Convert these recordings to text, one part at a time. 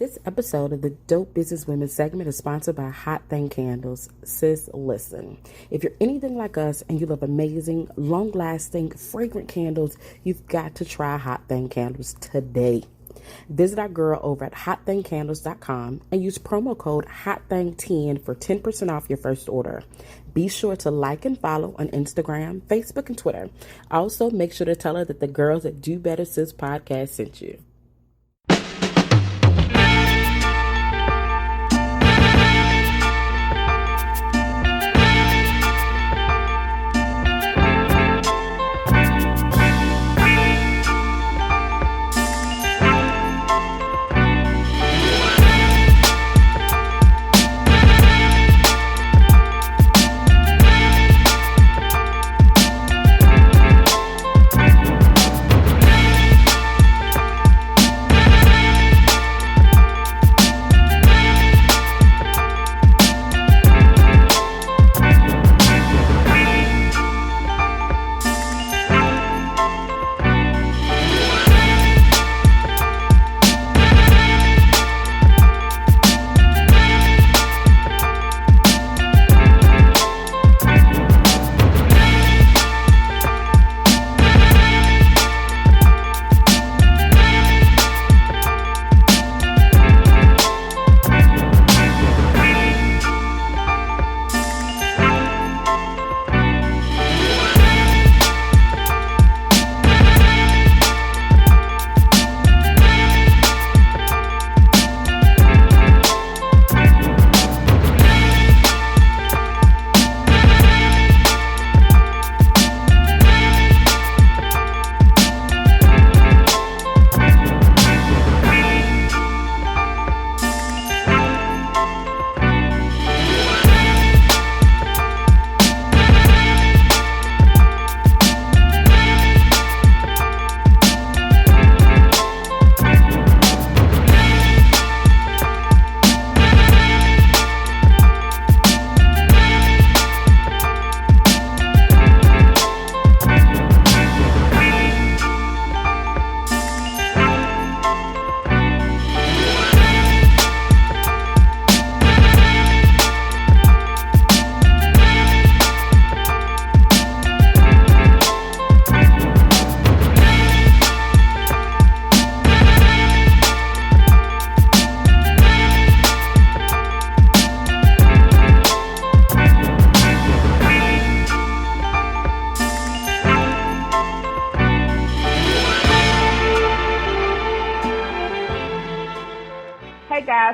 This episode of the Dope Businesswoman segment is sponsored by Hot Thang Candles. Sis, listen. If you're anything like us and you love amazing, long-lasting, fragrant candles, you've got to try Hot Thang Candles today. Visit our girl over at hotthangcandles.com and use promo code HOTTHANG10 for 10% off your first order. Be sure to like and follow on Instagram, Facebook, and Twitter. Also, make sure to tell her that the girls at Do Better Sis Podcast sent you.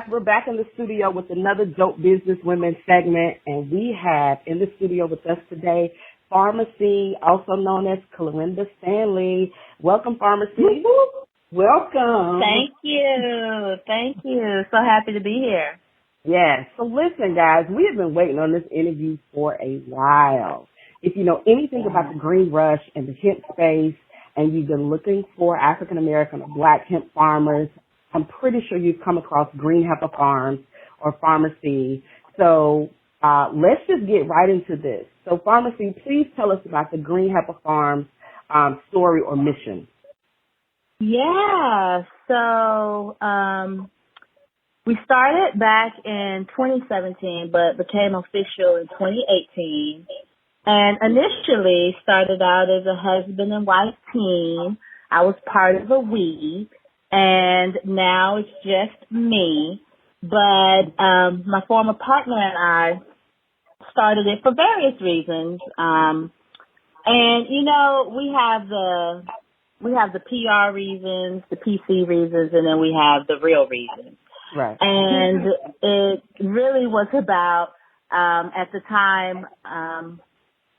We're back in the studio with another Dope Businesswomen segment, and we have in the studio with us today Farmer Cee, also known as Clarenda Stanley. Welcome, Farmer Cee. Welcome. Thank you. Thank you. So happy to be here. Yes. So listen, guys, we have been waiting on this interview for a while. If you know anything about the green rush and the hemp space, and you've been looking for African-American or Black hemp farmers, I'm pretty sure you've come across Green Heffa Farms or Farmer Cee. So let's just get right into this. So Farmer Cee, please tell us about the Green Heffa Farms story or mission. Yeah. So we started back in 2017, but became official in 2018. And initially started out as a husband and wife team. I was part of a we. And now it's just me. But my former partner and I started it for various reasons. And you know, we have the PR reasons, the PC reasons, and then we have the real reasons. Right. And it really was about at the time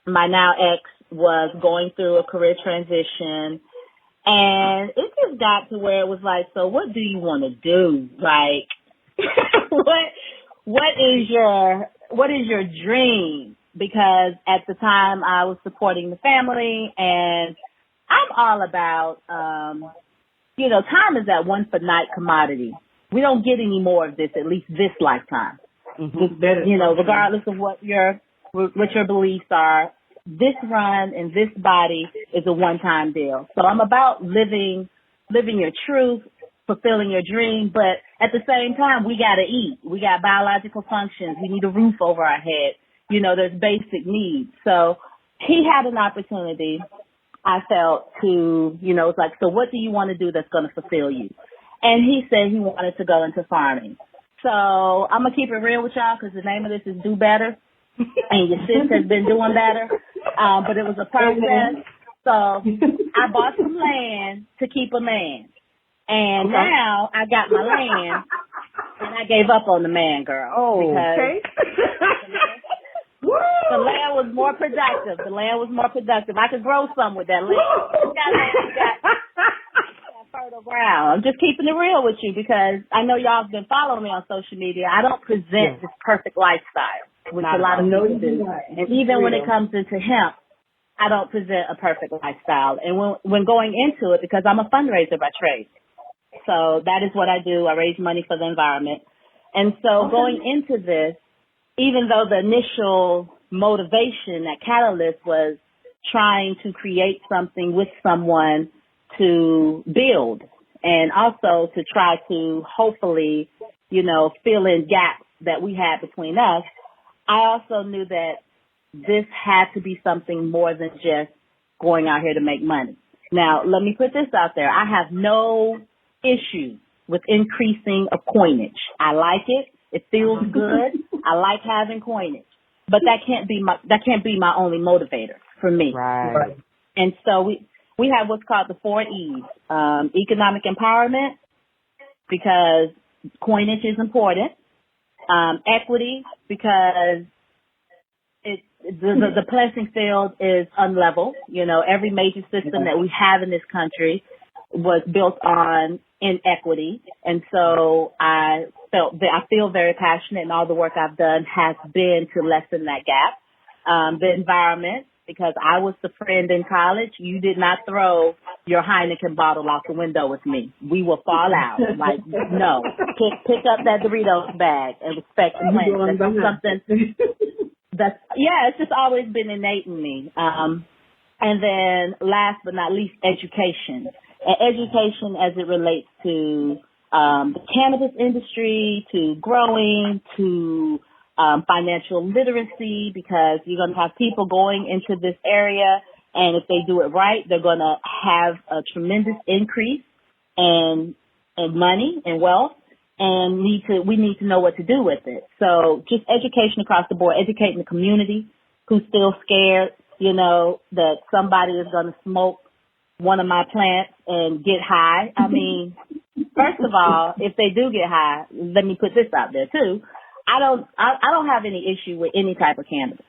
my now ex was going through a career transition. And it just got to where it was like, so what do you want to do? Like, what is your dream? Because at the time I was supporting the family, and I'm all about, time is that one for night commodity. We don't get any more of this, at least this lifetime. Mm-hmm. Regardless of what your beliefs are. This run and this body is a one-time deal. So I'm about living your truth, fulfilling your dream, but at the same time, we got to eat. We got biological functions. We need a roof over our head. You know, there's basic needs. So he had an opportunity, I felt, to, you know, it's like, so what do you want to do that's going to fulfill you? And he said he wanted to go into farming. So I'm going to keep it real with y'all because the name of this is Do Better. And your sis has been doing better. But it was a process. So I bought some land to keep a man. And now I got my land and I gave up on the man, girl. Oh, because the land was more productive. I could grow some with that land. Got fertile ground. I'm just keeping it real with you because I know y'all have been following me on social media. I don't present this perfect lifestyle, which a lot of people do. And even when it comes into hemp, I don't present a perfect lifestyle. And when going into it, because I'm a fundraiser by trade, so that is what I do. I raise money for the environment. And so going into this, even though the initial motivation, that catalyst was trying to create something with someone to build and also to try to hopefully, you know, fill in gaps that we had between us, I also knew that this had to be something more than just going out here to make money. Now, let me put this out there. I have no issue with increasing a coinage. I like it. It feels good. I like having coinage. But that can't be my only motivator for me. Right. And so we have what's called the 4 E's. Economic empowerment, because coinage is important. Equity, because the playing field is unlevel. You know, every major system that we have in this country was built on inequity. And so I feel very passionate, and all the work I've done has been to lessen that gap. The environment, because I was the friend in college. You did not throw your Heineken bottle out the window with me. We will fall out. Like, no. Pick up that Doritos bag and respect the plant. That's something it's just always been innate in me. And then last but not least, education. And education as it relates to the cannabis industry, to growing, to financial literacy, because you're going to have people going into this area, and if they do it right, they're going to have a tremendous increase in money and wealth, and we need to know what to do with it. So just education across the board, educating the community who's still scared, you know, that somebody is going to smoke one of my plants and get high. I mean, first of all, if they do get high, let me put this out there too. I don't have any issue with any type of cannabis.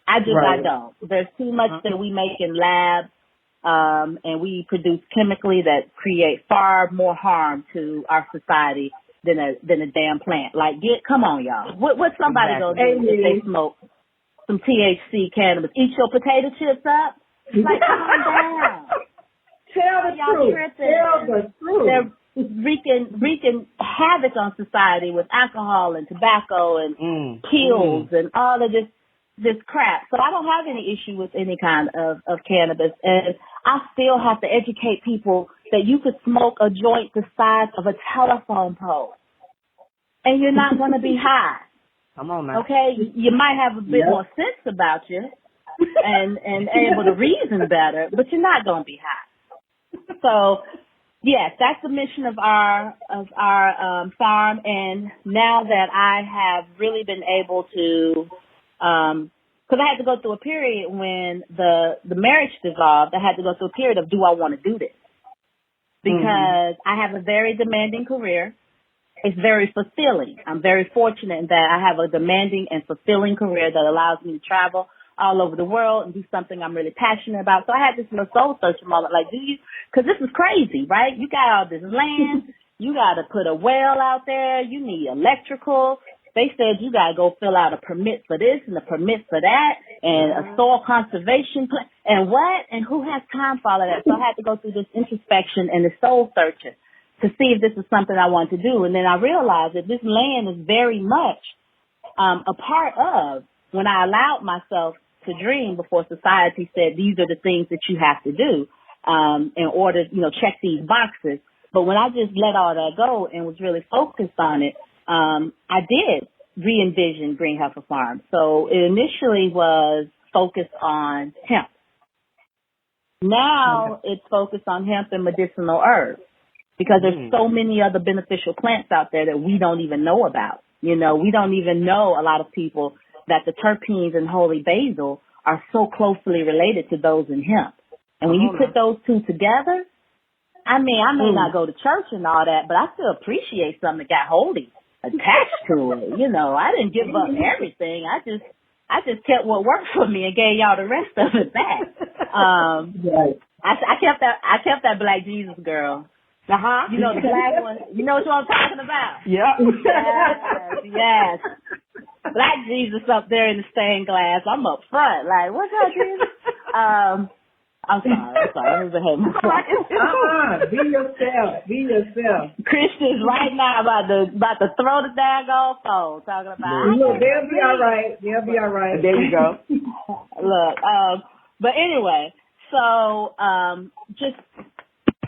I don't. There's too much that we make in labs, and we produce chemically that create far more harm to our society than a damn plant. Like, come on, y'all. What somebody gonna do if they smoke some THC cannabis? Eat your potato chips up? Like, calm down. Tell the truth. They're wreaking havoc on society with alcohol and tobacco and pills and all of this crap. So I don't have any issue with any kind of cannabis. And I still have to educate people that you could smoke a joint the size of a telephone pole and you're not going to be high. Come on now. Okay? You might have a bit more sense about you and able to reason better, but you're not going to be high. So, yes, that's the mission of our farm. And now that I have really been able to, because I had to go through a period when the marriage dissolved, I had to go through a period of, do I want to do this? Because I have a very demanding career. It's very fulfilling. I'm very fortunate in that I have a demanding and fulfilling career that allows me to travel all over the world and do something I'm really passionate about. So I had this little soul searching moment, like, because this is crazy, right? You got all this land, you got to put a well out there, you need electrical. They said you got to go fill out a permit for this and a permit for that and a soil conservation plan and what? And who has time for all of that? So I had to go through this introspection and the soul searching to see if this is something I want to do. And then I realized that this land is very much a part of when I allowed myself to dream before society said these are the things that you have to do in order, check these boxes. But when I just let all that go and was really focused on it, I did re-envision Green Heffa Farm. So it initially was focused on hemp. Now it's focused on hemp and medicinal herbs because there's so many other beneficial plants out there that we don't even know about. You know, we don't even know, a lot of people, that the terpenes in holy basil are so closely related to those in hemp. And when you put those two together, I mean, I may not go to church and all that, but I still appreciate something that got holy attached to it. You know, I didn't give up everything. I just kept what worked for me and gave y'all the rest of it back. I kept that Black Jesus girl. You know the black one. You know what I'm talking about? Yeah. Yes. Black Jesus up there in the stained glass. I'm up front. Like, what's up, Jesus? I'm sorry. It was a hate. Be yourself. Christians right now about to throw the daggone phone talking about. Look, they'll be all right. There you go. Look, but anyway, so just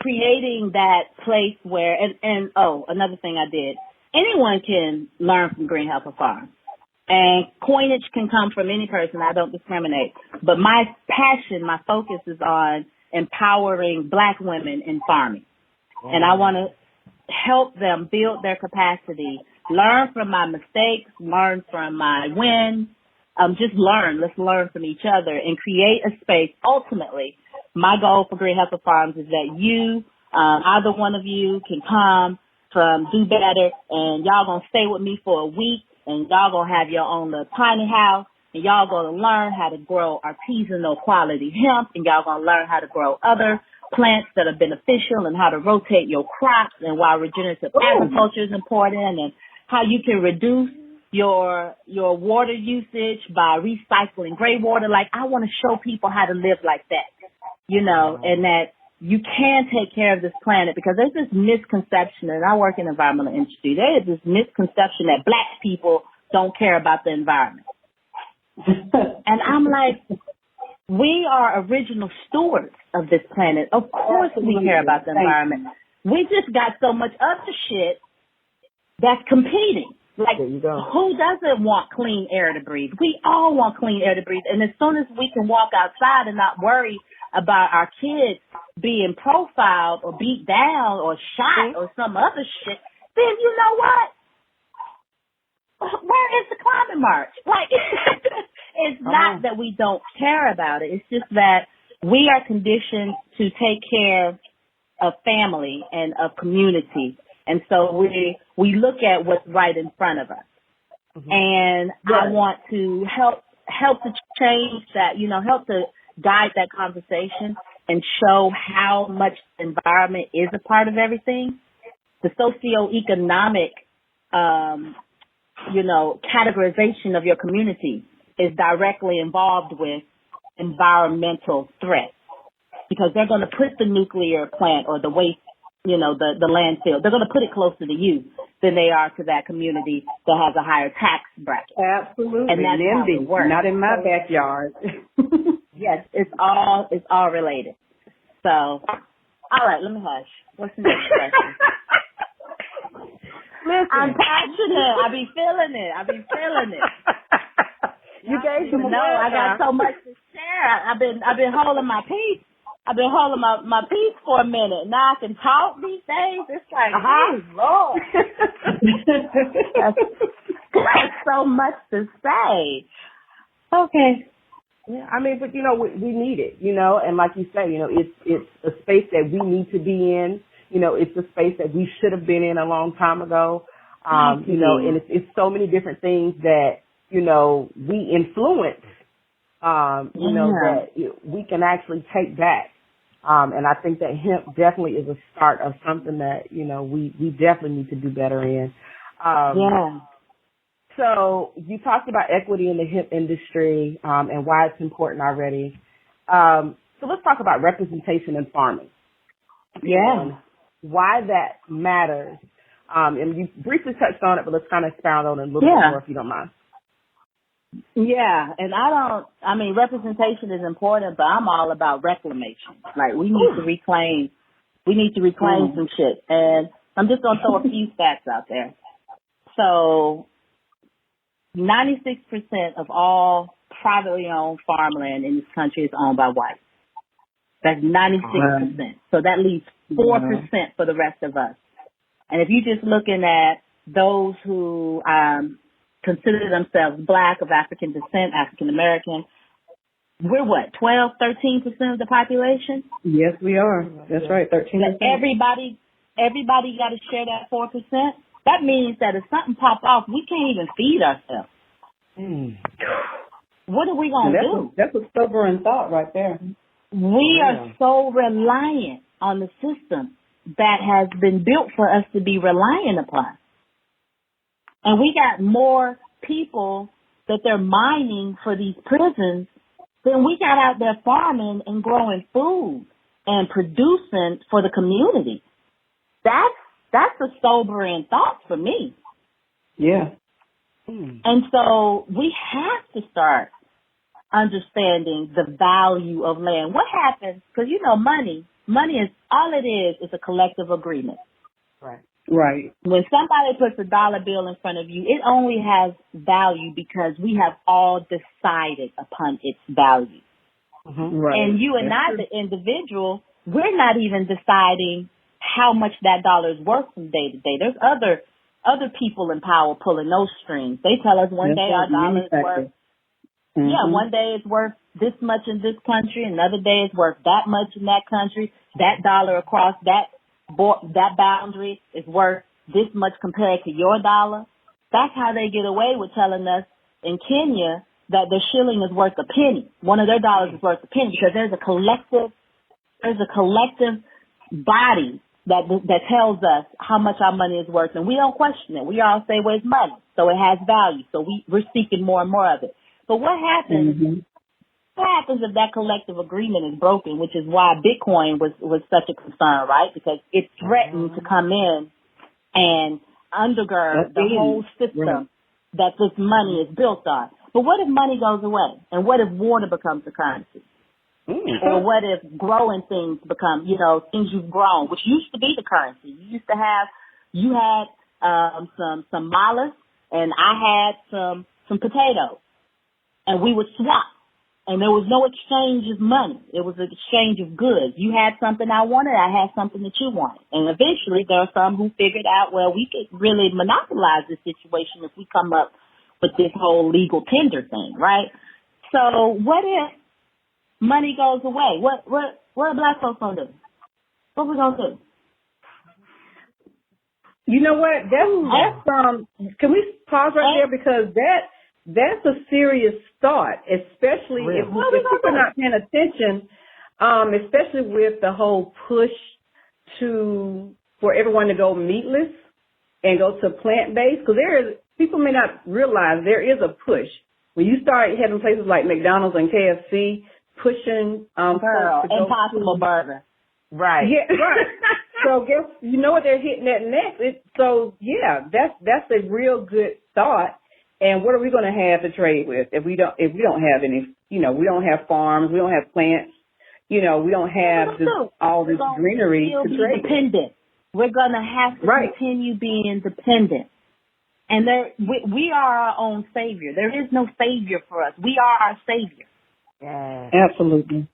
creating that place where, and another thing I did, anyone can learn from Green Heffa Farm. And coinage can come from any person. I don't discriminate. But my passion, my focus is on empowering Black women in farming. And I want to help them build their capacity, learn from my mistakes, learn from my wins, just learn. Let's learn from each other and create a space. Ultimately, my goal for Green Heffa Farms is that you, either one of you can come from Do Better and y'all going to stay with me for a week. And y'all gonna have your own little tiny house, and y'all gonna learn how to grow artisanal quality hemp, and y'all gonna learn how to grow other plants that are beneficial, and how to rotate your crops, and why regenerative agriculture is important, and how you can reduce your water usage by recycling gray water. Like, I want to show people how to live like that, you know, and that you can take care of this planet, because there's this misconception, and I work in the environmental industry, there is this misconception that Black people don't care about the environment. And I'm like, we are original stewards of this planet. Of course we care about the environment. We just got so much other shit that's competing. Like, who doesn't want clean air to breathe? We all want clean air to breathe. And as soon as we can walk outside and not worry about our kids being profiled or beat down or shot or some other shit, then you know what? Where is the climate march? Like, it's not that we don't care about it. It's just that we are conditioned to take care of family and of community. And so we look at what's right in front of us. And I want to help to change that, you know, help to guide that conversation and show how much the environment is a part of everything. The socioeconomic, categorization of your community is directly involved with environmental threats, because they're going to put the nuclear plant or the waste, the landfill, they're going to put it closer to you than they are to that community that has a higher tax bracket. Absolutely. And that's how it works. Not in my backyard. Yes, it's all related. So, all right, let me hush. What's the next question? Listen. I'm passionate. I be feeling it. You gave them I got so much to share. I've been holding my peace. I've been holding my peace for a minute. Now I can talk these days. It's like, oh, Lord. That's so much to say. Okay. Yeah, I mean, but, we need it, and like you say, it's a space that we need to be in. It's a space that we should have been in a long time ago. And it's so many different things that, we influence, that we can actually take back. And I think that hemp definitely is a start of something that, we definitely need to do better in. So you talked about equity in the hemp industry, and why it's important already. So let's talk about representation in farming. Yeah. Why that matters. And you briefly touched on it, but let's kind of expound on it a little bit more if you don't mind. Yeah, and representation is important, but I'm all about reclamation. Like, we need to reclaim We need to reclaim some shit. And I'm just going to throw a few stats out there. So 96% of all privately owned farmland in this country is owned by whites. That's 96%. So that leaves 4% for the rest of us. And if you're just looking at those who consider themselves black, of African descent, African American, we're what, 12, 13% of the population? Yes, we are. That's right, 13%. Everybody got to share that 4%. That means that if something pop off, we can't even feed ourselves. What are we going to do? That's a sobering thought right there. We are so reliant on the system that has been built for us to be reliant upon. And we got more people that they're mining for these prisons than we got out there farming and growing food and producing for the community. That's a sobering thought for me. Yeah. And so we have to start understanding the value of land. What happens? Because, money is, all it is a collective agreement. Right. Right. When somebody puts a dollar bill in front of you, it only has value because we have all decided upon its value. Right. And you and I, the individual, we're not even deciding how much that dollar is worth from day to day. There's other people in power pulling those strings. They tell us one day our dollar is worth, one day it's worth this much in this country, another day it's worth that much in that country. That dollar across that boundary is worth this much compared to your dollar. That's how they get away with telling us in Kenya that the shilling is worth a penny. One of their dollars is worth a penny because there's a collective body that tells us how much our money is worth, and we don't question it. We all say, well, it's money, so it has value. So we're seeking more and more of it. But what happens? What happens if that collective agreement is broken, which is why Bitcoin was such a concern, right? Because it threatened to come in and undergird the whole system that this money is built on. But what if money goes away? And what if water becomes a currency? Or what if growing things become, things you've grown, which used to be the currency? You had some mollusks and I had some potatoes, and we would swap. And there was no exchange of money. It was an exchange of goods. You had something I wanted, I had something that you wanted. And eventually there are some who figured out, well, we could really monopolize this situation if we come up with this whole legal tender thing, right? So what if money goes away? What are black folks gonna do? What we gonna do? You know what? That's can we pause right there, because that's a serious thought, especially if people are not paying attention, especially with the whole push for everyone to go meatless and go to plant-based, because people may not realize there is a push. When you start having places like McDonald's and KFC pushing Impossible Burger. Right. Yeah, right. So you know what they're hitting at next. That's a real good thought. And what are we going to have to trade with if we don't have any? We don't have farms, we don't have plants, we don't have all this greenery to trade. Dependent. We're going to have to continue being dependent. And we are our own savior. There is no savior for us. We are our savior. Yeah. Absolutely.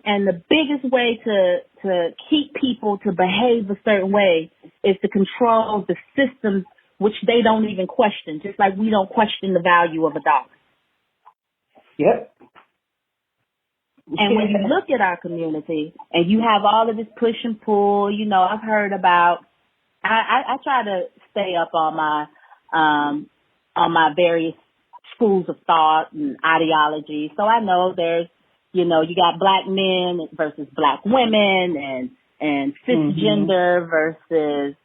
And the biggest way to keep people to behave a certain way is to control the systems which they don't even question, just like we don't question the value of a dollar. Yep. And when you look at our community and you have all of this push and pull, I've heard about, I try to stay up on my various schools of thought and ideology. So I know there's, you got black men versus black women and cisgender versus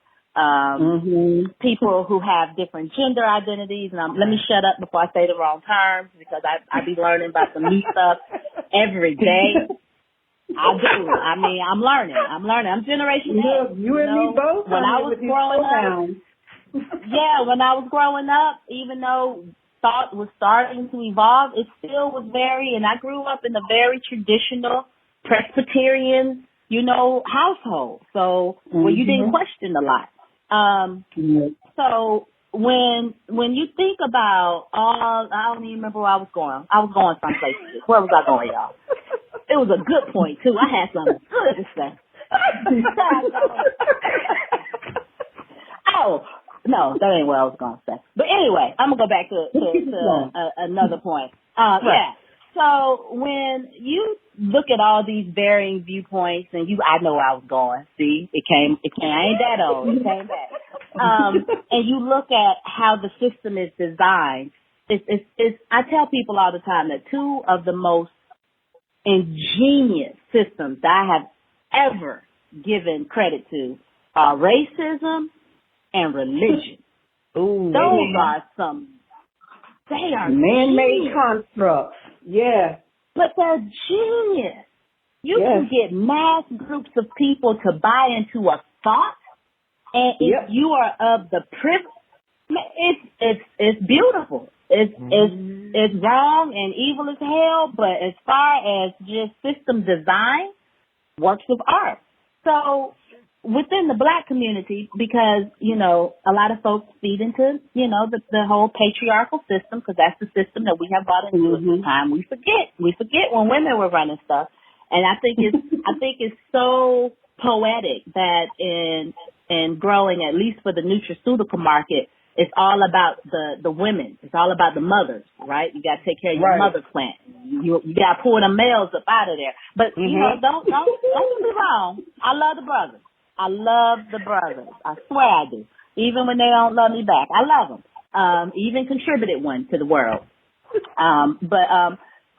people who have different gender identities. And let me shut up before I say the wrong terms, because I be learning about some new stuff every day. I do. I mean, I'm learning. I'm Generation X. You and me both. When I was growing up, when I was growing up, even though thought was starting to evolve, it still was and I grew up in a very traditional Presbyterian household. So where you didn't question a lot. So when you think about I don't even remember where I was going. I was going someplace. Where was I going, y'all? It was a good point too. I had something good to say. Oh, no, that ain't what I was going to say. But anyway, I'm going to go back to another point. Yeah. So when you look at all these varying viewpoints, and I know where I was going. See, I ain't that old. It came back. And you look at how the system is designed. I tell people all the time that two of the most ingenious systems that I have ever given credit to are racism and religion. Ooh, those are they are man-made constructs. Yeah. But they're genius. You can get mass groups of people to buy into a thought, and if you are of the privilege, it's beautiful. It's wrong and evil as hell, but as far as just system design, works of art. So within the Black community, because, a lot of folks feed into, the whole patriarchal system, because that's the system that we have bought into at the time. We forget when women were running stuff. And I think it's so poetic that in growing, at least for the nutraceutical market, it's all about the women. It's all about the mothers, right? You got to take care of your mother plant. You got to pull the males up out of there. But, don't get me wrong. I love the brothers. I swear I do. Even when they don't love me back, I love them. Even contributed one to the world.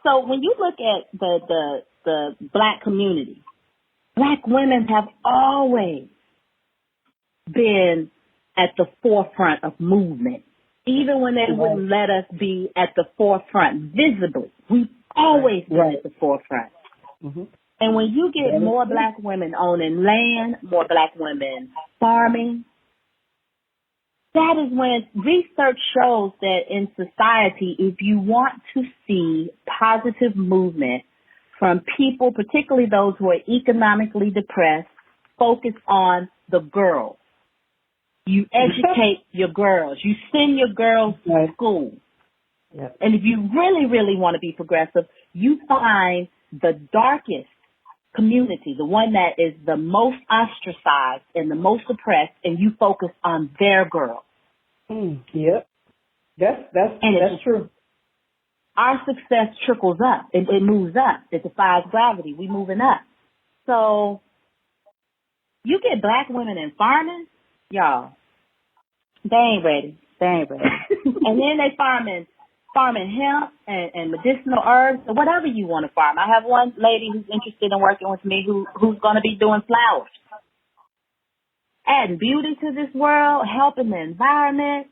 So when you look at the Black community, Black women have always been at the forefront of movement. Even when they wouldn't let us be at the forefront visibly, we've always been at the forefront. And when you get more Black women owning land, more Black women farming, that is when research shows that in society, if you want to see positive movement from people, particularly those who are economically depressed, focus on the girls. You educate your girls. You send your girls to school. Yep. And if you really, really want to be progressive, you find the darkest community, the one that is the most ostracized and the most oppressed, and you focus on their girls. Yep. That's true. Our success trickles up. It moves up. It defies gravity. We moving up. So you get Black women in farming, y'all, they ain't ready. And then they farming hemp and medicinal herbs or whatever you want to farm. I have one lady who's interested in working with me who's going to be doing flowers. Adding beauty to this world, helping the environment.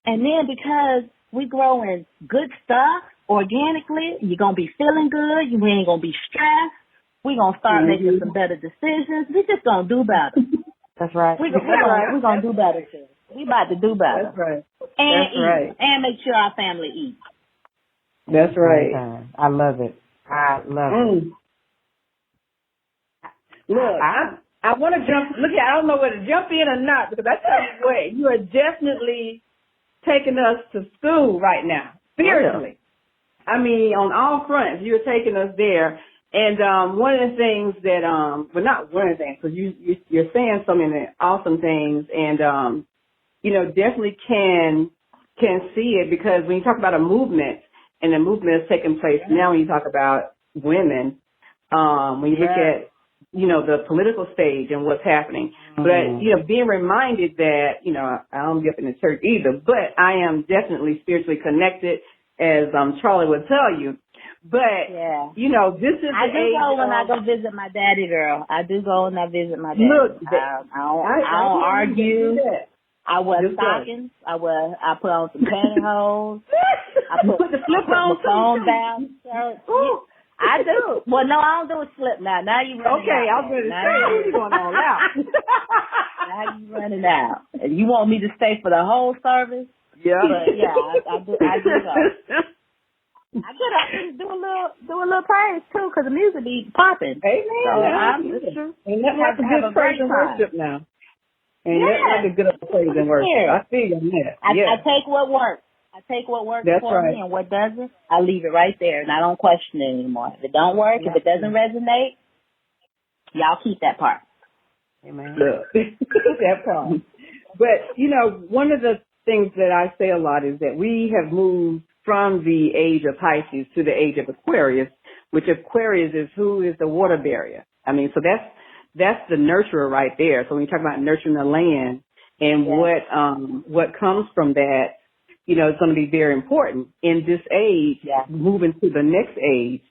And then because we growing good stuff organically, you're going to be feeling good. You ain't going to be stressed. We're going to start making some better decisions. We're just going to do better. That's right. We're going to do better too. We about to do better. That's right. And eat. And make sure our family eats. That's right. I love it. I love it. Look, I want to jump. Look, I don't know whether to jump in or not, because I tell you what, you are definitely taking us to school right now, spiritually. I mean, on all fronts, you're taking us there. And one of the things that, well, not one of the things, because you're saying so many awesome things, and definitely can see it, because when you talk about a movement, and the movement is taking place now, when you talk about women, when you look at the political stage and what's happening. But, being reminded that, I don't get up in the church either, but I am definitely spiritually connected, as Charlie would tell you. But, this is I do go when I go visit my daddy, girl. I do go when I visit my daddy. Look, I don't argue. I wear stockings. I put on some pantyhose. I put the slip on, phone down. I do. Well, no, I don't do a slip now. Now you running out. Okay, I was going to say, what's going on now? Now you running out. And you want me to stay for the whole service? Yeah. But, I do go. I get up and do a little praise too, because the music be popping. Amen. It's true. And let's have good praise and worship now. And let's have a good praise and worship. I feel you on that. I take what works. I take what works for me, and what doesn't, I leave it right there, and I don't question it anymore. If it don't work, if it doesn't resonate, y'all keep that part. Amen. That part. But, you know, one of the things that I say a lot is that we have moved from the age of Pisces to the age of Aquarius, which Aquarius is who is the water barrier. I mean, so that's the nurturer right there. So when you talk about nurturing the land and what comes from that, you know, it's going to be very important in this age, moving to the next age.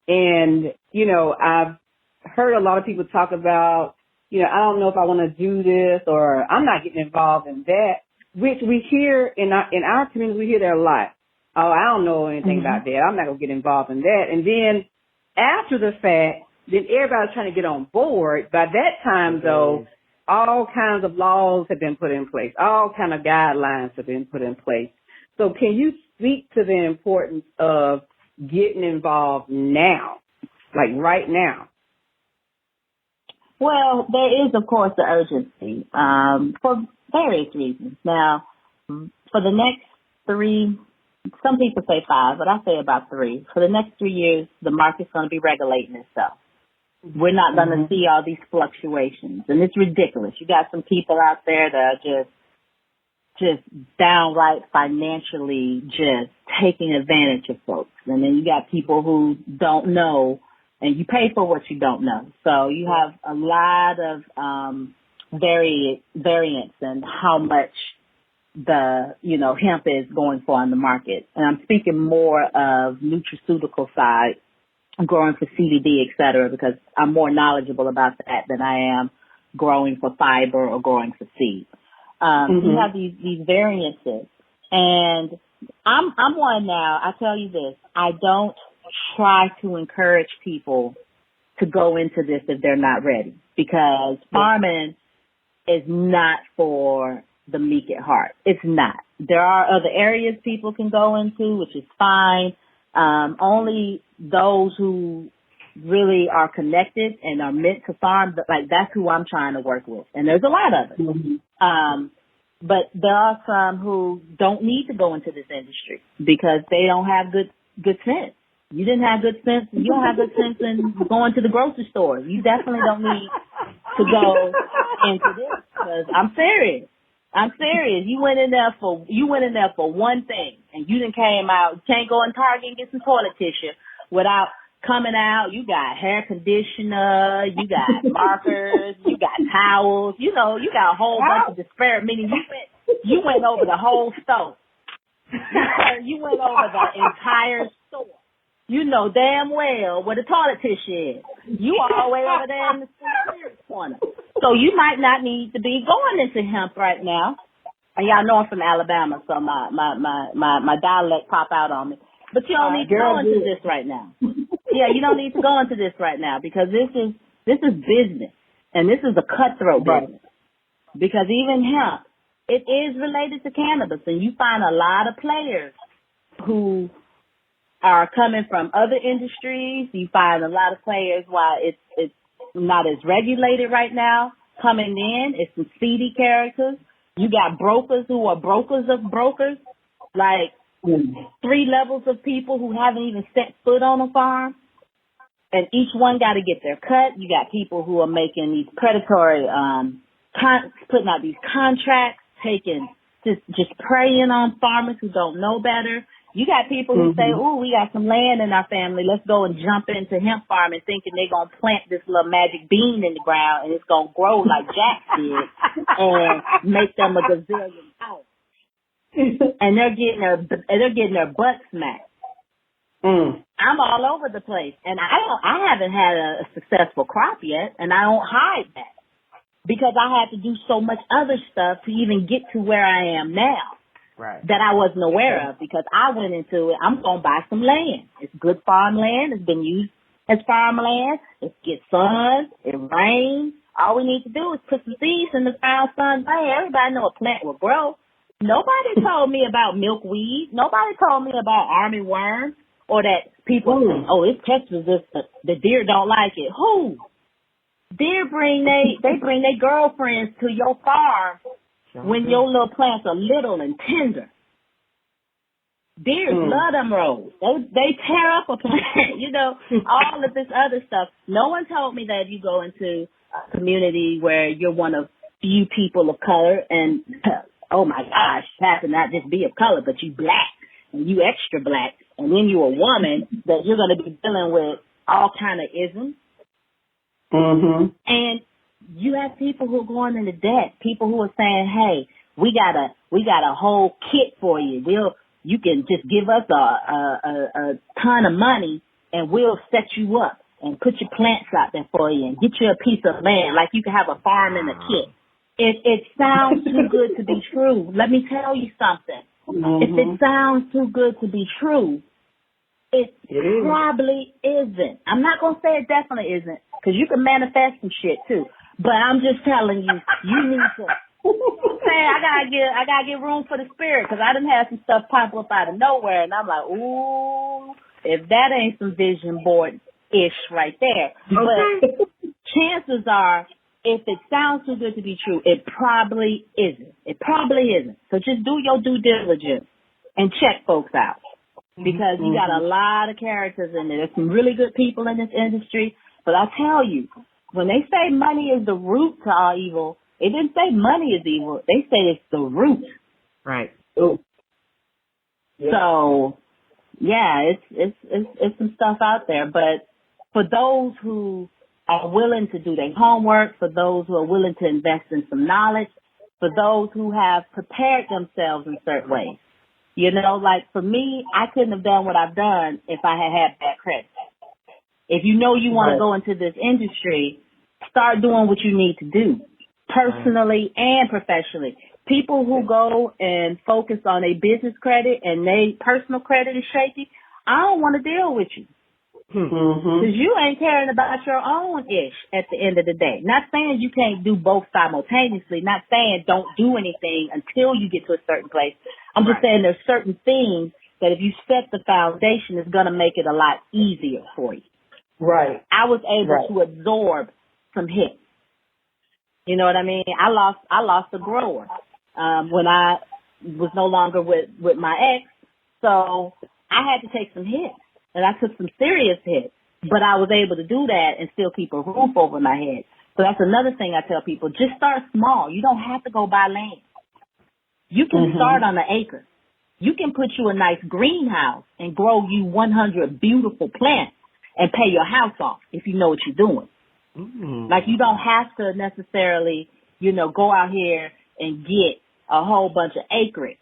And, you know, I've heard a lot of people talk about, you know, I don't know if I want to do this, or I'm not getting involved in that, which we hear in our community, we hear that a lot. Oh, I don't know anything about that. I'm not going to get involved in that. And then after the fact, then everybody's trying to get on board. By that time, though, all kinds of laws have been put in place. All kind of guidelines have been put in place. So can you speak to the importance of getting involved now, like right now? Well, there is, of course, the urgency for various reasons. Now, for the next 3, some people say 5, but I say about 3. For the next 3 years, the market's going to be regulating itself. We're not going to see all these fluctuations, and it's ridiculous. You got some people out there that are just downright financially just taking advantage of folks. And then you got people who don't know, and you pay for what you don't know. So you have a lot of variance in how much the, you know, hemp is going for on the market. And I'm speaking more of nutraceutical side, growing for CBD, et cetera, because I'm more knowledgeable about that than I am growing for fiber or growing for seed. You have these variances, and I'm one now. I tell you this: I don't try to encourage people to go into this if they're not ready, because farming is not for the meek at heart. It's not. There are other areas people can go into, which is fine. Only those who really are connected and are meant to farm, like that's who I'm trying to work with. And there's a lot of it. But there are some who don't need to go into this industry because they don't have good sense. You didn't have good sense. You don't have good sense in going to the grocery store. You definitely don't need to go into this, because I'm serious. You went in there for one thing, and you done came out. You can't go in Target and get some toilet tissue without coming out. You got hair conditioner, you got markers, you got towels. You know, you got a whole bunch of disparate. Meaning you went over the whole store. You went over the entire store. You know damn well where the toilet tissue is. You all the way over there in the food corner. So you might not need to be going into hemp right now. And y'all know I'm from Alabama, so my dialect pop out on me. But you don't need to go into this right now. Yeah, you don't need to go into this right now, because this is business, and this is a cutthroat business. Because even hemp, it is related to cannabis, and you find a lot of players who are coming from other industries. You find a lot of players while it's not as regulated right now coming in. It's some seedy characters. You got brokers who are brokers of brokers, like 3 levels of people who haven't even set foot on a farm, and each one got to get their cut. You got people who are making these predatory, putting out these contracts, just preying on farmers who don't know better. You got people who say, "Ooh, we got some land in our family. Let's go and jump into hemp farming," thinking they're gonna plant this little magic bean in the ground and it's gonna grow like Jack did and make them a gazillion dollars. And they're getting their butts smacked. I'm all over the place, and I haven't had a successful crop yet, and I don't hide that because I had to do so much other stuff to even get to where I am now. Right. That I wasn't aware of, because I went into it. I'm going to buy some land. It's good farmland. It's been used as farmland. It gets sun. It rains. All we need to do is put some seeds in the ground, sun. Hey, everybody know a plant will grow. Nobody told me about milkweed. Nobody told me about army worms. Or that people say, oh, it's pest resistant. The deer don't like it. Who? Deer bring their girlfriends to your farm when your little plants are little and tender. Deers love them roads. They tear up a plant, you know, all of this other stuff. No one told me that if you go into a community where you're one of few people of color and, oh my gosh, happen not just be of color, but you black and you extra black, and then you're a woman, that you're going to be dealing with all kind of isms. And you have people who are going into debt, people who are saying, hey, we got a whole kit for you. You can just give us a ton of money and we'll set you up and put your plants out there for you and get you a piece of land, like you can have a farm in a kit. It sounds too good to be true. Let me tell you something. If it sounds too good to be true, it probably isn't. I'm not going to say it definitely isn't, because you can manifest some shit too. But I'm just telling you, you need to. I gotta get room for the spirit, because I done had some stuff pop up out of nowhere, and I'm like, ooh, if that ain't some vision board ish right there. But chances are, if it sounds too good to be true, it probably isn't. It probably isn't. So just do your due diligence and check folks out, because you got a lot of characters in there. There's some really good people in this industry, but I'll tell you, when they say money is the root to all evil, it didn't say money is evil. They say it's the root. Right. Ooh. Yeah. So, yeah, it's some stuff out there. But for those who are willing to do their homework, for those who are willing to invest in some knowledge, for those who have prepared themselves in certain ways. You know, like for me, I couldn't have done what I've done if I had bad credit. If you know you want to go into this industry, start doing what you need to do, personally and professionally. People who go and focus on a business credit and their personal credit is shaky, I don't want to deal with you. Because you ain't caring about your own ish at the end of the day. Not saying you can't do both simultaneously. Not saying don't do anything until you get to a certain place. I'm just saying there's certain things that if you set the foundation, it's going to make it a lot easier for you. Right. I was able to absorb some hits. You know what I mean? I lost a grower when I was no longer with my ex. So I had to take some hits, and I took some serious hits. But I was able to do that and still keep a roof over my head. So that's another thing I tell people. Just start small. You don't have to go buy land. You can start on an acre. You can put you a nice greenhouse and grow you 100 beautiful plants and pay your house off if you know what you're doing. Like, you don't have to necessarily, you know, go out here and get a whole bunch of acreage.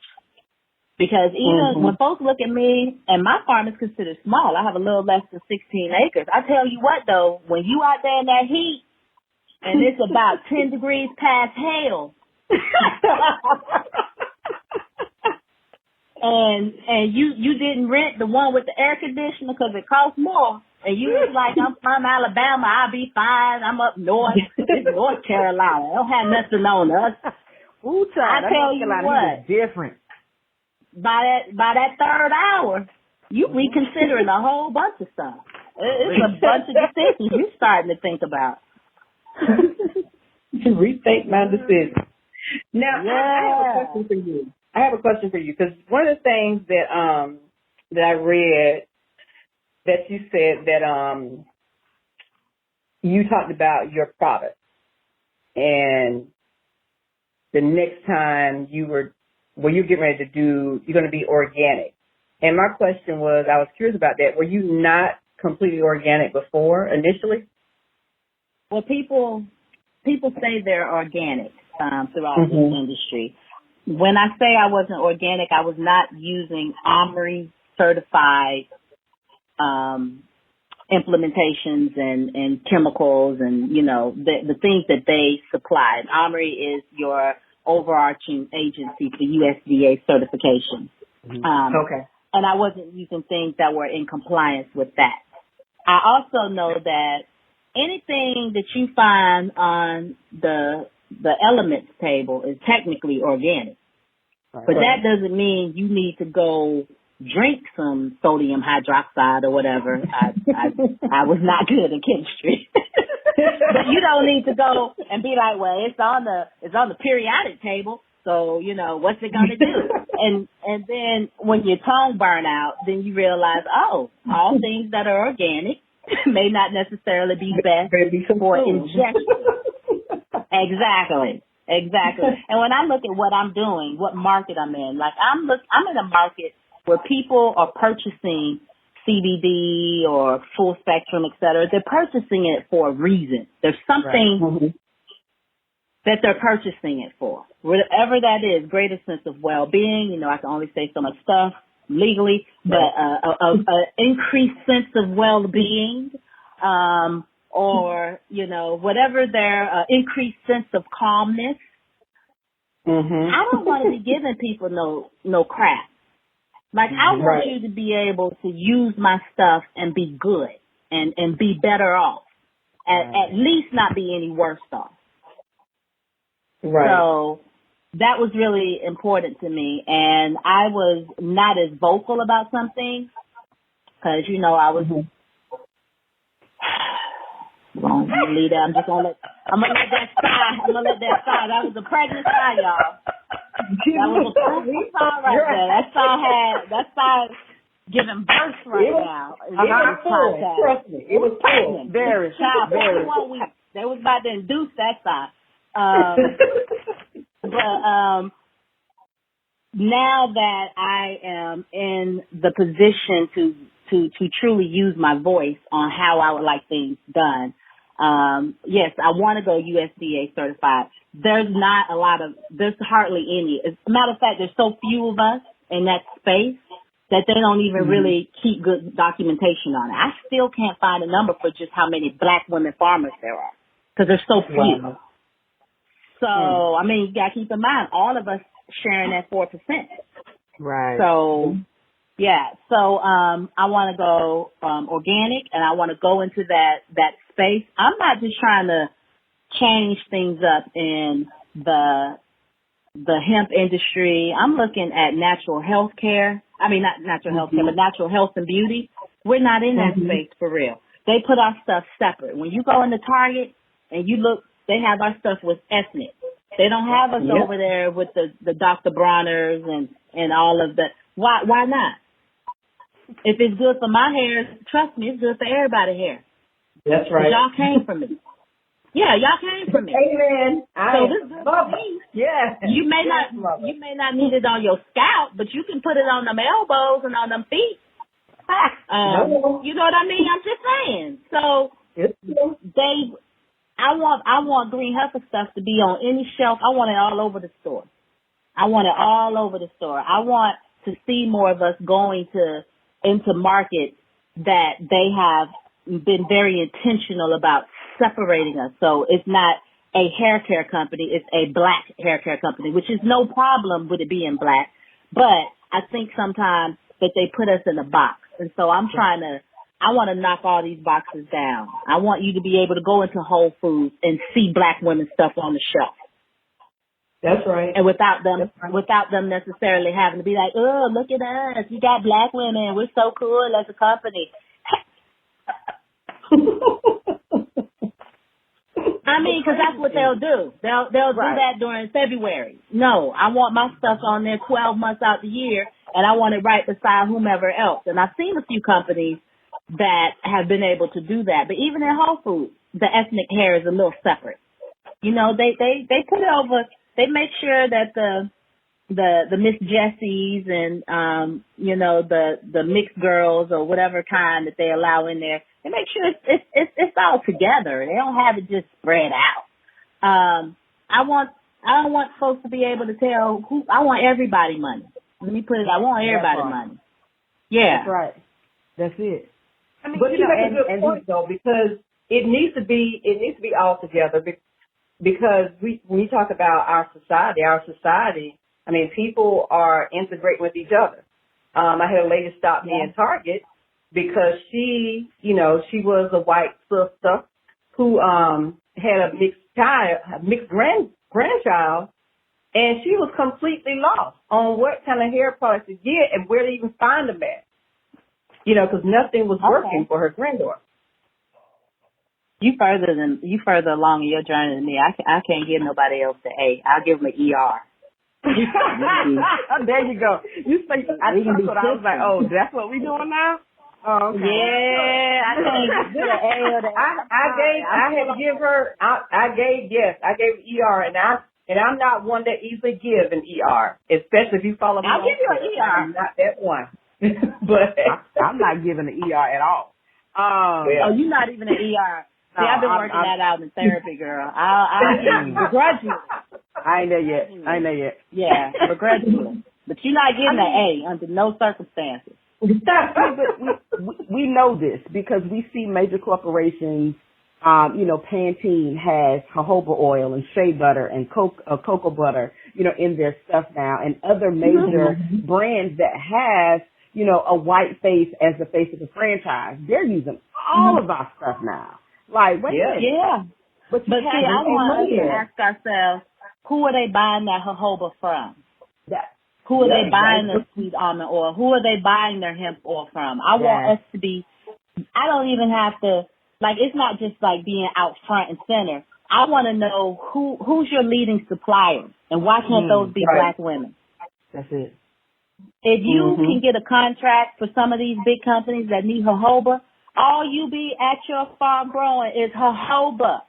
Because even when folks look at me, and my farm is considered small, I have a little less than 16 acres. I tell you what, though, when you out there in that heat, and it's about 10 degrees past hell, and you didn't rent the one with the air conditioner because it costs more, and you was like, I'm from Alabama, I'll be fine, I'm up north, it's North Carolina, I don't have nothing on us. Ooh, child, I tell you what, different. By that third hour, you reconsidering a whole bunch of stuff. It's a bunch of decisions you starting to think about. Rethink my decision. Now, I have a question for you. I have a question for you, because one of the things that I read that you said that you talked about your product, and the next time you're getting ready to do, you're going to be organic. And my question was, I was curious about that. Were you not completely organic before initially? Well, people say they're organic throughout this industry. When I say I wasn't organic, I was not using OMRI certified implementations and chemicals and, you know, the things that they supply. OMRI is your overarching agency for USDA certification. Okay. And I wasn't using things that were in compliance with that. I also know that anything that you find on the elements table is technically organic. But that doesn't mean you need to go drink some sodium hydroxide or whatever. I was not good in chemistry. But you don't need to go and be like, well, it's on the periodic table, so what's it gonna do? And then when your tongue burn out, then you realize, all things that are organic may not necessarily be best for ingestion. Exactly. And when I look at what I'm doing, what market I'm in, like I'm in a market where people are purchasing CBD or full spectrum, et cetera. They're purchasing it for a reason. There's something that they're purchasing it for. Whatever that is, greater sense of well-being. I can only say so much stuff legally, but a increased sense of well-being, or whatever their increased sense of calmness. I don't want to be giving people no crap. Like, I want you to be able to use my stuff and be good and be better off. At least not be any worse off. Right. So that was really important to me. And I was not as vocal about something because, I was... I'm gonna leave that. I'm gonna let that sigh. That was a pregnant sigh, y'all. That was a fruitful sigh right there. That sigh giving birth right now. Trust me, it was pregnant. Very. They was about to induce that sigh. But now that I am in the position to truly use my voice on how I would like things done. Yes, I want to go USDA certified. There's hardly any. As a matter of fact, there's so few of us in that space that they don't even really keep good documentation on it. I still can't find a number for just how many Black women farmers there are because there's so few. Wow. So, I mean, you got to keep in mind, all of us sharing that 4%. Right. So, yeah. So, I want to go organic, and I want to go into that space. I'm not just trying to change things up in the hemp industry. I'm looking at natural health care. I mean, not natural health care, but natural health and beauty. We're not in that space for real. They put our stuff separate. When you go into Target and you look, they have our stuff with ethnic. They don't have us over there with the Dr. Bronners and all of the. Why not? If it's good for my hair, trust me, it's good for everybody's hair. That's right. Y'all came from me. Yeah, y'all came from me. Amen. So this is good for me. Yeah. You may not need it on your scalp, but you can put it on them elbows and on them feet. You know what I mean? I'm just saying. So I want green Heffa stuff to be on any shelf. I want it all over the store. I want to see more of us going into markets that they have been very intentional about separating us. So it's not a hair care company, it's a Black hair care company, which is no problem with it being Black. But I think sometimes that they put us in a box. And so I want to knock all these boxes down. I want you to be able to go into Whole Foods and see Black women stuff on the shelf. That's right. And without them necessarily having to be like, oh, look at us. You got Black women. We're so cool as a company. I mean, because that's what they'll do. They'll do that during February. No, I want my stuff on there 12 months out the year, and I want it right beside whomever else. And I've seen a few companies that have been able to do that. But even in Whole Foods, the ethnic hair is a little separate. They put it over. They make sure that the Miss Jessies and the mixed girls or whatever kind that they allow in there. They make sure it's all together. They don't have it just spread out. I don't want folks to be able to tell who. I want everybody money. Let me put it. I want everybody money. Yeah, that's right. That's it. I mean, but you make a good point though, because it needs to be all together. Because when you talk about our society, I mean, people are integrating with each other. I had a lady stop me in Target because she was a white sister who had a mixed grandchild, And she was completely lost on what kind of hair products to get and where to even find them at. You know, because nothing was working for her granddaughter. You further along in your journey than me. I can't give nobody else the A. I'll give them an ER. There you go. You say I was like, oh, that's what we doing now? Oh, okay. Yeah, I can't get an A or the I gave ER, and I'm not one that easily give an ER, especially if you follow me. I'll give you an ER. I'm not that one. But I'm not giving an ER at all. Oh, you're not even an ER. See, I've been working that out in therapy, girl. I'll give you begrudgingly. I ain't there yet. Yeah, begrudgingly. But you're not getting an A under no circumstances. But we know this because we see major corporations, Pantene has jojoba oil and shea butter and cocoa butter, in their stuff now, and other major brands that have, a white face as the face of the franchise. They're using all of our stuff now. Like, wait a minute. Yeah. But see, I want us to ask ourselves, who are they buying that jojoba from? Who are they buying their sweet almond oil? Who are they buying their hemp oil from? I want us to be, I don't even have to, it's not just being out front and center. I want to know who's your leading supplier, and why can't those be Black women? That's it. If you can get a contract for some of these big companies that need jojoba, all you be at your farm growing is jojoba.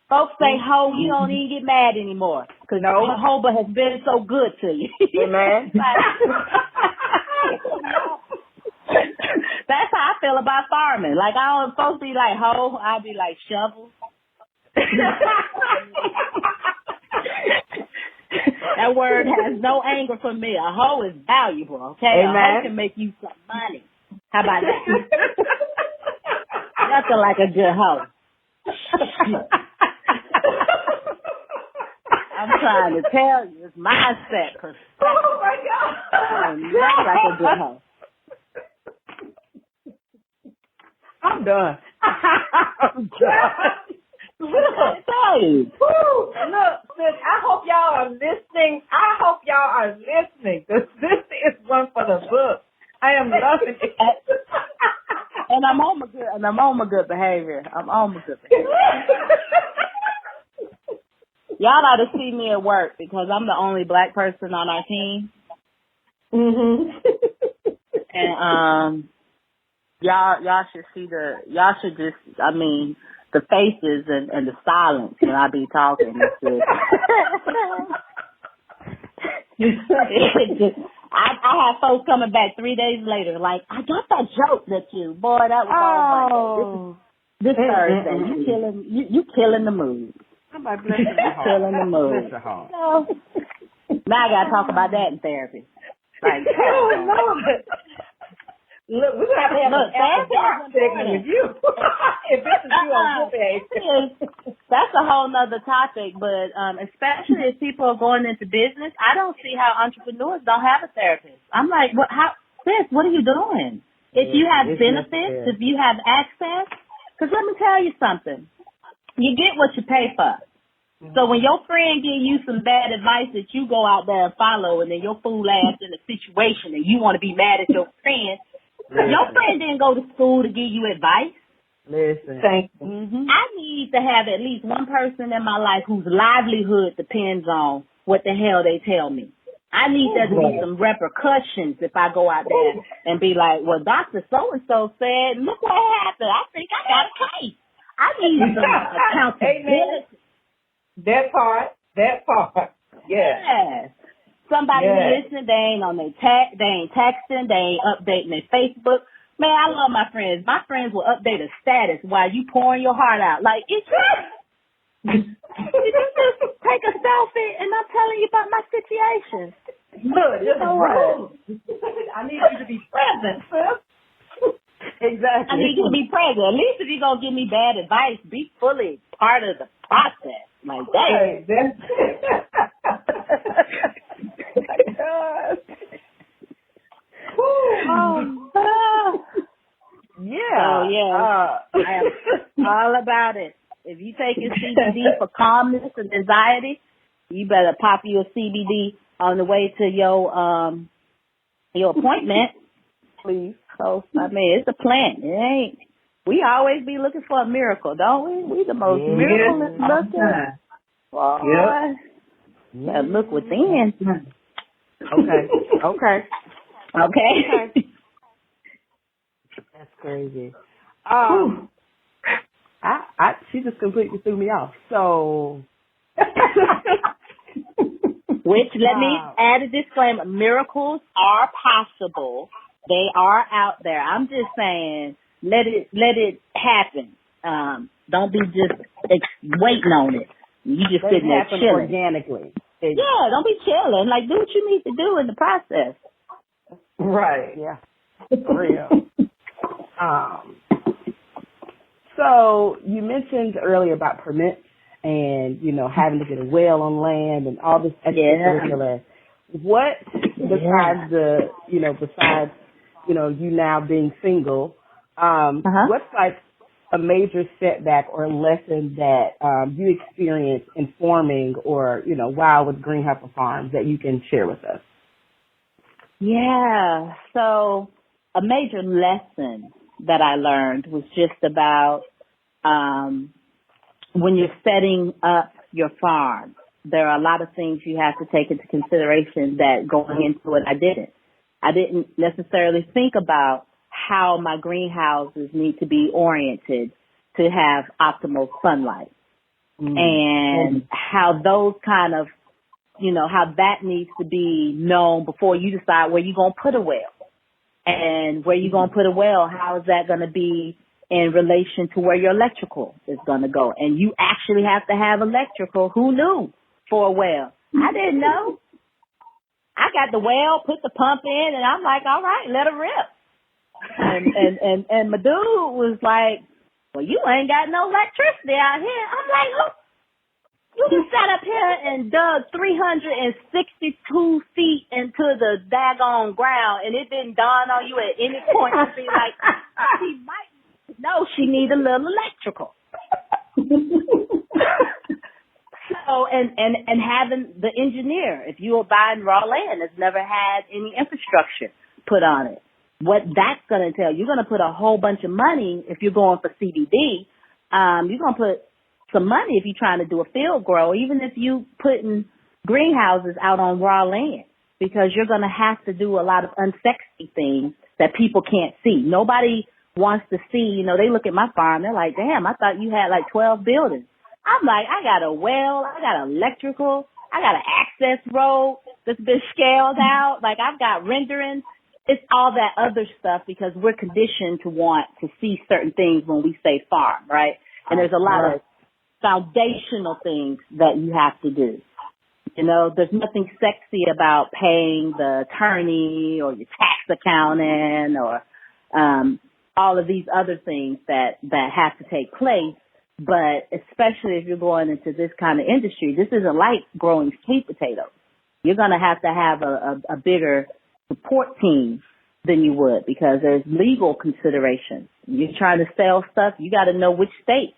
Folks say, ho, you don't even get mad anymore because jojoba has been so good to you. Amen. That's how I feel about farming. I don't supposed to be like hoe, I'll be like shovel. That word has no anger for me. A hoe is valuable, okay? Amen. A hoe can make you some money. How about that? Nothing like a good hoe. I'm trying to tell you, it's mindset perspective. Oh my God! Nothing like a good hoe. I'm done. Look, sis, I hope y'all are listening. This is one for the book. I am loving it. And I'm on my good behavior. Y'all ought to see me at work because I'm the only Black person on our team. And y'all should see the faces and the silence when I be talking. I have folks coming back 3 days later like, I got that joke that you, boy, that was this Thursday. You killing the mood. I'm like, bless your heart. Killing the mood. Bless your heart. Now I got to talk about that in therapy. Look, we're going to have a segment with you. If this is you on good. That's a whole nother topic, but especially if people are going into business, I don't see how entrepreneurs don't have a therapist. I'm like, sis, what are you doing? If you have benefits, if you have access, because let me tell you something. You get what you pay for. So when your friend give you some bad advice that you go out there and follow, and then your fool ass in a situation and you want to be mad at your friend, your friend didn't go to school to give you advice. Listen. Thank you. I need to have at least one person in my life whose livelihood depends on what the hell they tell me. I need there to be some repercussions if I go out there and be like, well, Dr. So-and-so said, look what happened. I think I got a case. I need some accountability. That part. Yes. Somebody listening, they ain't on they ain't texting, they ain't updating their Facebook. Man, I love my friends. My friends will update a status while you pouring your heart out. Like, did you just take a selfie and I'm telling you about my situation? Look, I need you to be present, sis. Exactly. I need you to be present. At least if you're going to give me bad advice, be fully part of the process. Like that. I am all about it. If you take your CBD for calmness and anxiety, You better pop your CBD on the way to your appointment. Please. So, I mean, it's a plant. It ain't. We always be looking for a miracle, don't we? We the most miraculous looking. Boy. Yep. Yeah, look within. Okay. That's crazy. She just completely threw me off. So, which let me add a disclaimer: miracles are possible. They are out there. I'm just saying, let it happen. Don't be just waiting on it. You just sitting there chilling organically. Yeah, don't be chilling. Like, do what you need to do in the process. Right. Yeah. For real. So you mentioned earlier about permits and, having to get a well on land and all this extracurricular. What, besides you now being single, what's like a major setback or lesson that you experienced in forming or, while with Green Heffa Farms that you can share with us? Yeah. So a major lesson that I learned was just about when you're setting up your farm, there are a lot of things you have to take into consideration that going into it, I didn't necessarily think about how my greenhouses need to be oriented to have optimal sunlight and how those kind of, how that needs to be known before you decide where you're going to put a well. And where you're going to put a well, how is that going to be in relation to where your electrical is going to go? And you actually have to have electrical. Who knew for a well? I didn't know. I got the well, put the pump in, and I'm like, all right, let it rip. And my dude was like, well, you ain't got no electricity out here. I'm like, look, you just sat up here and dug 362 feet into the daggone ground, and it didn't dawn on you at any point to be like, she might know she need a little electrical. So, and having the engineer, if you are buying raw land that's never had any infrastructure put on it, what that's going to tell, you're going to put a whole bunch of money if you're going for CBD. You're going to put some money if you're trying to do a field grow, even if you putting greenhouses out on raw land, because you're going to have to do a lot of unsexy things that people can't see. Nobody wants to see, they look at my farm, they're like, damn, I thought you had like 12 buildings. I'm like, I got a well, I got electrical, I got an access road that's been scaled out. Like, I've got renderings. It's all that other stuff because we're conditioned to want to see certain things when we say farm, right? And there's a lot of foundational things that you have to do. There's nothing sexy about paying the attorney or your tax accountant or all of these other things that have to take place. But especially if you're going into this kind of industry, this isn't like growing sweet potatoes. You're going to have a bigger support team than you would because there's legal considerations. You're trying to sell stuff, you got to know which state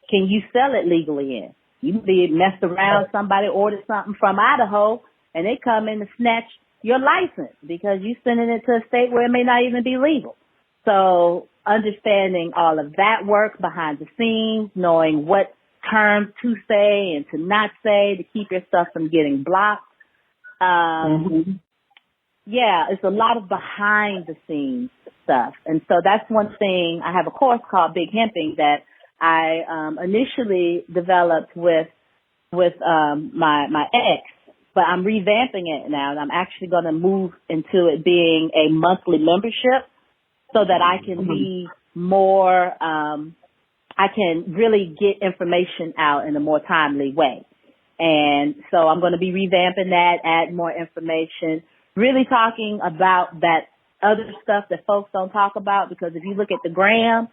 can you sell it legally in. You be messed around, somebody ordered something from Idaho, and they come in to snatch your license because you sending it to a state where it may not even be legal. So understanding all of that work behind the scenes, knowing what terms to say and to not say to keep your stuff from getting blocked. Yeah, it's a lot of behind the scenes stuff. And so that's one thing. I have a course called Big Hemping that I initially developed with my ex, but I'm revamping it now, and I'm actually going to move into it being a monthly membership so that I can be more, I can really get information out in a more timely way. And so I'm going to be revamping that, add more information, really talking about that other stuff that folks don't talk about, because if you look at the gram,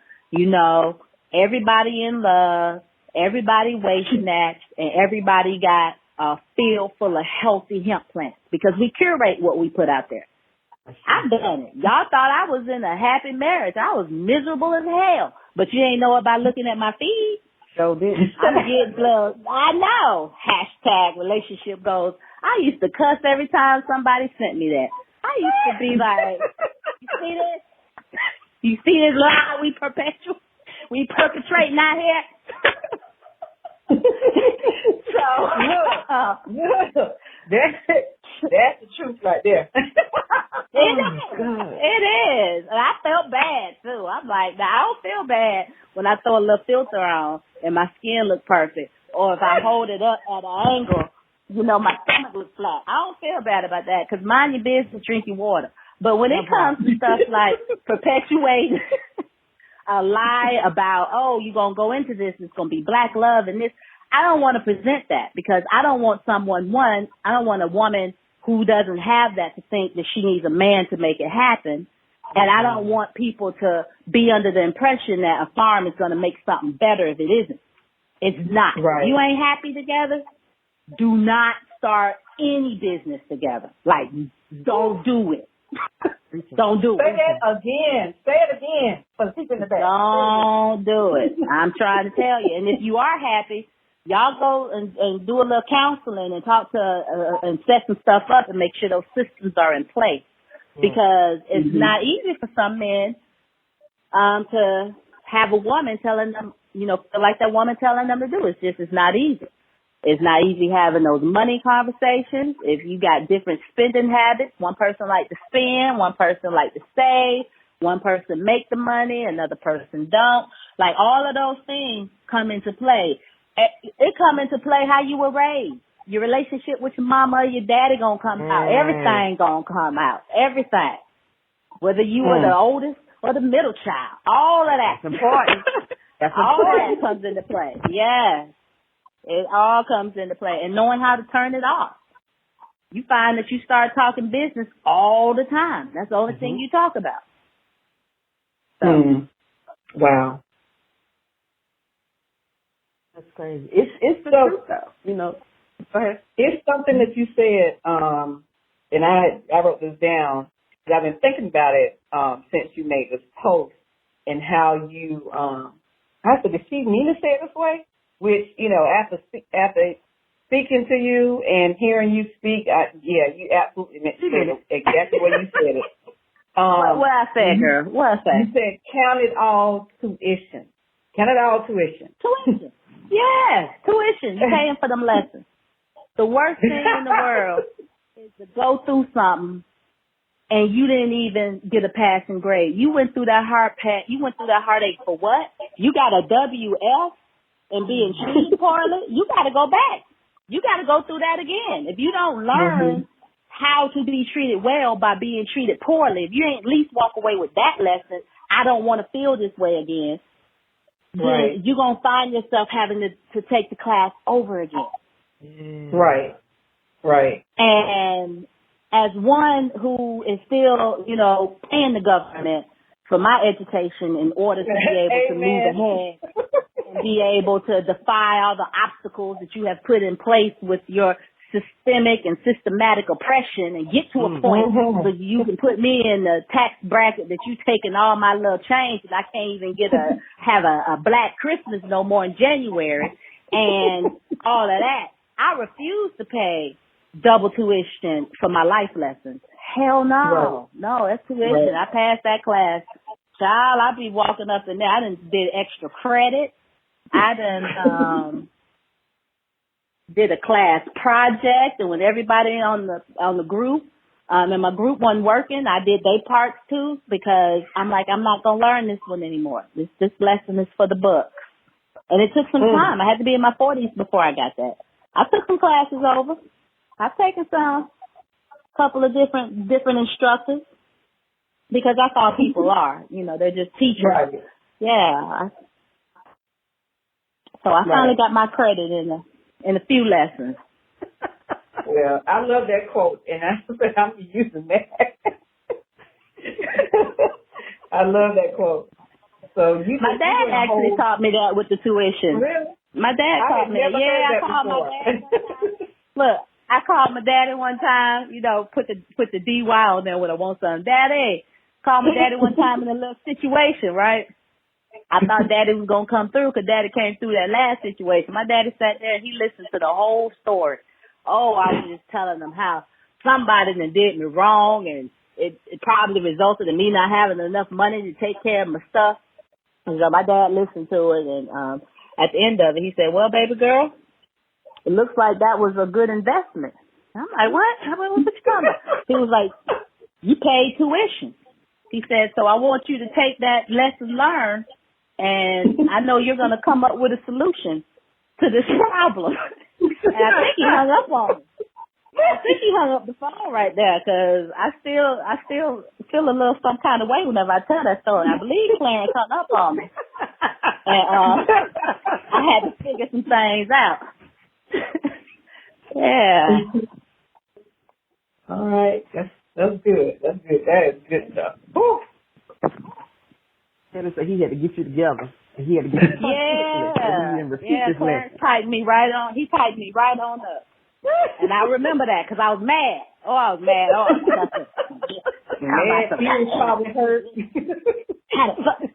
everybody in love, everybody weight snatched, and everybody got a field full of healthy hemp plants because we curate what we put out there. I've done it. Y'all thought I was in a happy marriage. I was miserable as hell, but you ain't know it by looking at my feed. So this I'm getting love. I know. Hashtag relationship goals. I used to cuss every time somebody sent me that. I used to be like, you see this? You see this lie we perpetrating out here? So, that's the truth right there. It is. And I felt bad, too. I'm like, now, I don't feel bad when I throw a little filter on and my skin look perfect. Or if I hold it up at an angle, you know, my stomach looks flat. I don't feel bad about that because mind your business, drink your water. But when it comes to stuff like perpetuating a lie about, oh, you're going to go into this, it's going to be black love and this, I don't want to present that because I don't want I don't want a woman who doesn't have that to think that she needs a man to make it happen. And I don't want people to be under the impression that a farm is going to make something better if it isn't. It's not. Right. You ain't happy together? Do not start any business together. Like, don't do it. Don't do it. Say that again. Say it again for the people in the back. Don't do it. I'm trying to tell you. And if you are happy, y'all go and do a little counseling and talk to and set some stuff up and make sure those systems are in place. Because it's not easy for some men to have a woman telling them, you know, feel like that woman telling them to do it. It's not easy. It's not easy having those money conversations. If you got different spending habits, one person like to spend, one person like to save, one person make the money, another person don't. Like all of those things come into play. It come into play how you were raised. Your relationship with your mama or your daddy gonna come out. Everything gonna come out. Everything. Whether you were the oldest or the middle child. All of that. That's important. All of that comes into play. Yeah. It all comes into play. And knowing how to turn it off. You find that you start talking business all the time. That's the only thing you talk about. So. Wow. That's crazy. It's the truth though. You know. Go ahead. It's something that you said, and I wrote this down because I've been thinking about it since you made this post and how you did she mean to say it this way? Which, you know, after speaking to you and hearing you speak, you absolutely meant to say it exactly what you said it. What I said, girl? What I said? You said count it all tuition. Count it all tuition. Tuition. Yes, tuition. You're paying for them lessons. The worst thing in the world is to go through something and you didn't even get a passing grade. You went through that heartache for what? You got a WF and being treated poorly? You got to go back. You got to go through that again. If you don't learn how to be treated well by being treated poorly, if you ain't at least walk away with that lesson, I don't want to feel this way again. Right. Then you're going to find yourself having to take the class over again. Right. Right. And as one who is still, you know, paying the government for my education in order to be able to move ahead and be able to defy all the obstacles that you have put in place with your systemic and systematic oppression and get to a point so you can put me in the tax bracket that you taking all my little change and I can't even have a black Christmas no more in January and all of that. I refuse to pay double tuition for my life lessons. Hell no. Right. No, that's tuition. Right. I passed that class. Child, I be walking up in there. I done did extra credit. I done did a class project, and with everybody on the group, and my group wasn't working, I did their parts too because I'm like, I'm not gonna learn this one anymore. This lesson is for the books. And it took some time. I had to be in my 40s before I got that. I took some classes over. I've taken some, couple of different instructors because that's all people are. You know, they're just teachers. Right. Yeah. So I finally got my credit in a few lessons. Well, I love that quote, and I'm using that. I love that quote. So my dad actually taught me that with the tuition. Really? My dad taught me that. Yeah, I called my dad. Look, I called my daddy one time. You know, put the DY on there when I want something. Daddy, called my daddy one time in a little situation, right? I thought Daddy was going to come through because Daddy came through that last situation. My daddy sat there and he listened to the whole story. Oh, I was just telling him how somebody done did me wrong, and it probably resulted in me not having enough money to take care of my stuff. And so my dad listened to it, and at the end of it, he said, well, baby girl, it looks like that was a good investment. I'm like, what? What you talking about? He was like, you paid tuition. He said, so I want you to take that lesson learned, and I know you're going to come up with a solution to this problem. And I think he hung up on me. I think he hung up the phone right there because I still feel a little some kind of way whenever I tell that story. I believe Clarence hung up on me. And I had to figure some things out. Yeah. All right. That's good. That's good. That is good stuff. Woo. And so he had to get you together. And he had to get you Clarence piped me right on. He piped me right on up. And I remember that because I was mad. Oh, I was mad. Oh, mad. Feelings probably hurt.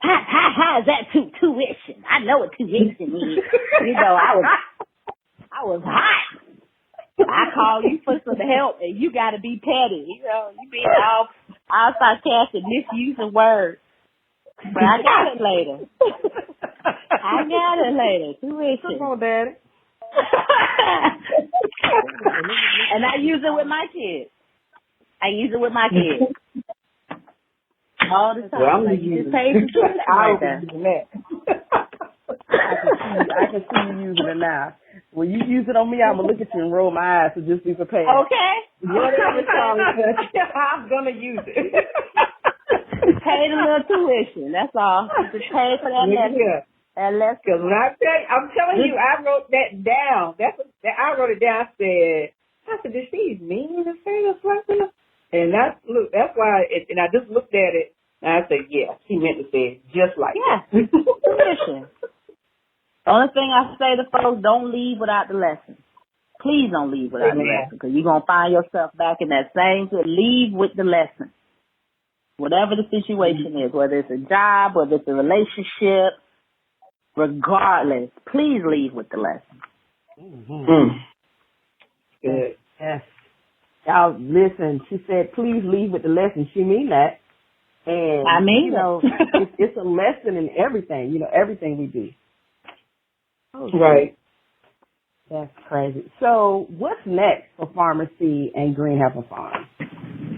How is that tuition? I know what tuition is. You know, I was hot. I called you for some help, and you got to be petty. You know, you being all sarcastic, misusing words. But I got it later. Tuition. Come on, Daddy. And I use it with my kids. All the time. Well, like, you just pay for tuition right there. I can see you using it now. When you use it on me, I'm going to look at you and roll my eyes, so just be prepared. Okay. Whatever song I'm going to use it. Pay the little tuition. That's all. Just pay for that lesson. Yeah. Because when I'm telling you, I wrote that down. I wrote it down. I said, did she mean to say this like this? And that's why. And I just looked at it and I said, yeah, she meant to say it just like that. Tuition. The only thing I say to folks, don't leave without the lesson. Please don't leave without the lesson, because you're gonna find yourself back in that same. Leave with the lesson. Whatever the situation is, whether it's a job, whether it's a relationship. Regardless, please leave with the lesson. Good. Yes. Y'all, listen, she said, please leave with the lesson. She mean that. And, I mean, it's a lesson in everything, everything we do. Right. That's crazy. So what's next for Farmer Cee and Green Heffa Farm?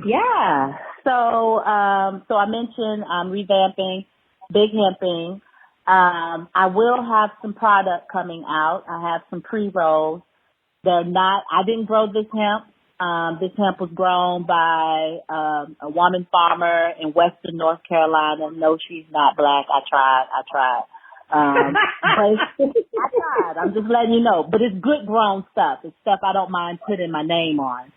Yeah. So I mentioned I'm revamping Big Hemping. I will have some product coming out. I have some pre-rolls. I didn't grow this hemp. This hemp was grown by a woman farmer in western North Carolina. No, she's not black. I tried. But I tried. I'm just letting you know. But it's good grown stuff. It's stuff I don't mind putting my name on.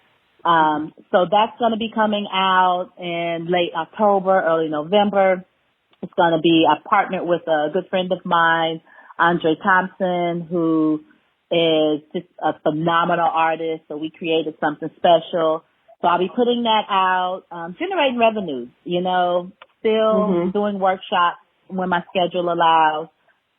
So that's going to be coming out in late October, early November. It's going to be, I partnered with a good friend of mine, Andre Thompson, who is just a phenomenal artist. So we created something special. So I'll be putting that out, generating revenue, still doing workshops when my schedule allows.